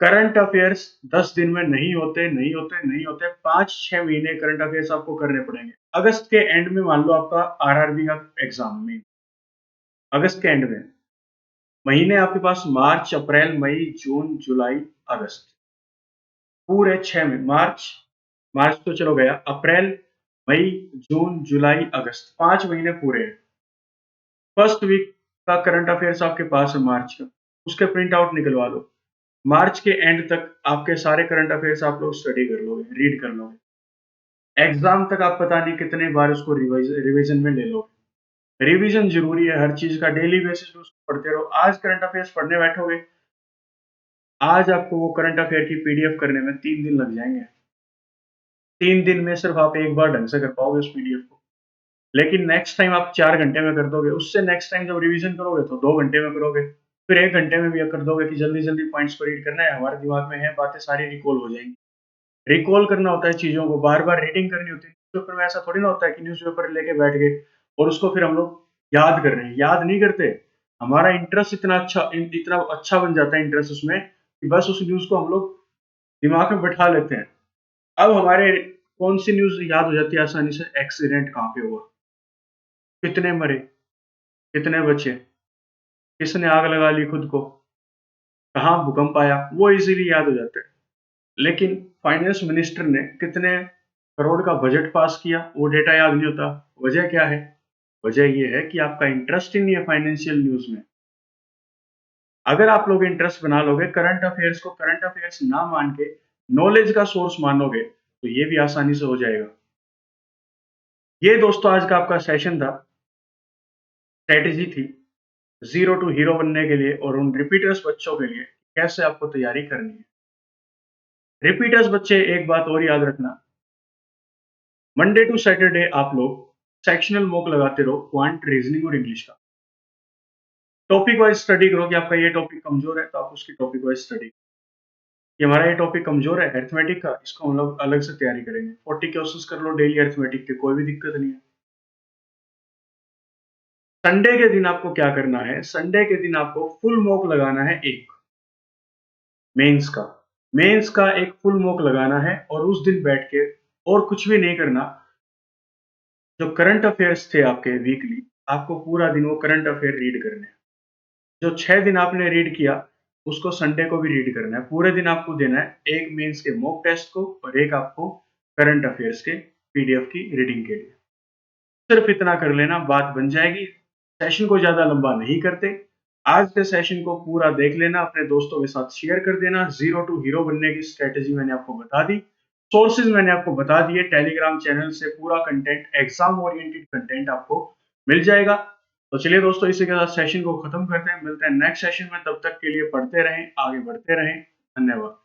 करंट अफेयर्स 10 दिन में नहीं होते, नहीं होते, नहीं होते। 5-6 महीने करंट अफेयर्स आपको करने पड़ेंगे। अगस्त के एंड में मान लो आपका आरआरबी का एग्जाम में, अगस्त के एंड में महीने आपके पास मार्च, अप्रैल, मई, जून, जुलाई, अगस्त, पूरे 6 महीने। मार्च, मार्च तो चलो गया, अप्रैल, मई, जून, जुलाई, अगस्त, 5 महीने पूरे हैं। फर्स्ट वीक का करंट अफेयर्स आपके पास है मार्च का, उसके प्रिंट आउट निकलवा लो। मार्च के एंड तक आपके सारे करंट अफेयर्स आप लोग स्टडी कर लोगे, रीड कर लोगे। एग्जाम तक आप पता नहीं कितने बार उसको रिवीजन में ले लोगे। रिवीजन जरूरी है हर चीज का, डेली बेसिस पे उसको पढ़ते रहो। आज करंट अफेयर्स पढ़ने बैठोगे, आज आपको वो करंट अफेयर की पीडीएफ करने में 3 दिन लग जाएंगे। 3 दिन में सिर्फ आप एक बार ढंग से कर पाओगे उस पीडीएफ को। लेकिन नेक्स्ट टाइम आप 4 घंटे में कर दोगे, उससे नेक्स्ट टाइम जब रिवीजन करोगे तो 2 घंटे में करोगे, फिर 1 घंटे में भी कर दोगे कि जल्दी जल्दी पॉइंट्स को रीड करना है, हमारे दिमाग में है बातें सारी रिकॉल हो जाएंगी। रिकॉल करना होता है चीजों को, बार बार रीडिंग करनी होती है। न्यूज़पेपर में ऐसा थोड़ी ना होता है कि न्यूज़पेपर लेके बैठ गए और उसको फिर हम लोग याद कर रहे हैं, याद नहीं करते। हमारा इंटरेस्ट इतना अच्छा बन जाता है इंटरेस्ट उसमें, कि बस उस न्यूज को हम लोग दिमाग में बैठा लेते हैं। अब हमारे कौन सी न्यूज याद हो जाती है आसानी से? एक्सीडेंट कहाँ पे हुआ, कितने मरे, कितने बचे, किसने आग लगा ली खुद को, कहाँ भूकंप आया, वो इजीली याद हो जाते हैं। लेकिन फाइनेंस मिनिस्टर ने कितने करोड़ का बजट पास किया, वो डेटा याद नहीं होता। वजह क्या है? वजह ये है कि आपका इंटरेस्ट ही नहीं है फाइनेंशियल न्यूज में। अगर आप लोग इंटरेस्ट बना लोगे, करंट अफेयर्स को करंट अफेयर्स ना मान के नॉलेज का सोर्स मानोगे, तो ये भी आसानी से हो जाएगा। ये दोस्तों आज का आपका सेशन था, स्ट्रेटेजी थी जीरो टू हीरो बनने के लिए, और उन रिपीटर्स बच्चों के लिए कैसे आपको तैयारी करनी है। रिपीटर्स बच्चे एक बात और याद रखना, मंडे टू सैटरडे आप लोग सेक्शनल मॉक लगाते रहो, क्वांट, रीजनिंग और इंग्लिश का। टॉपिक वाइज स्टडी करो कि आपका ये टॉपिक कमजोर है तो आप उसकी टॉपिक वाइज स्टडी। कि हमारा ये टॉपिक कमजोर है अरिथमेटिक का, इसको हम लोग अलग से तैयारी करेंगे। 40 क्वेश्चंस कर लो डेली अरिथमेटिक के, कोई भी दिक्कत नहीं है। संडे के दिन आपको क्या करना है, संडे के दिन आपको फुल मॉक लगाना है एक, मेंस का। मेंस का एक फुल मॉक लगाना है और उस दिन बैठ के और कुछ भी नहीं करना। जो करंट अफेयर्स थे आपके वीकली, आपको पूरा दिन वो करंट अफेयर रीड करने हैं। जो 6 दिन आपने रीड किया, उसको संडे को भी रीड करना है। पूरे दिन आपको देना है एक मेंस के मॉक टेस्ट को और एक आपको करंट अफेयर्स के पीडीएफ की रीडिंग के लिए। सिर्फ इतना कर लेना, बात बन जाएगी। सेशन को ज़्यादा लंबा नहीं करते। आज के सेशन को पूरा देख लेना, अपने दोस्तों के साथ शेयर कर देना। ज़ीरो टू हीरो बनने की स्ट्रैटेजी मैंने आपको बता दी। सोर्सेज़ मैंने आपको बता दिए। टेलीग्राम चैनल से पूरा कंटेंट, एग्ज़ाम ओरिएंटेड कंटेंट आपको मिल जाएगा। तो चलिए दोस्तों, इसी के साथ सेशन को खत्म करते हैं। मिलते हैं नेक्स्ट सेशन में, तब तक के लिए पढ़ते रहें, आगे बढ़ते रहें। धन्यवाद।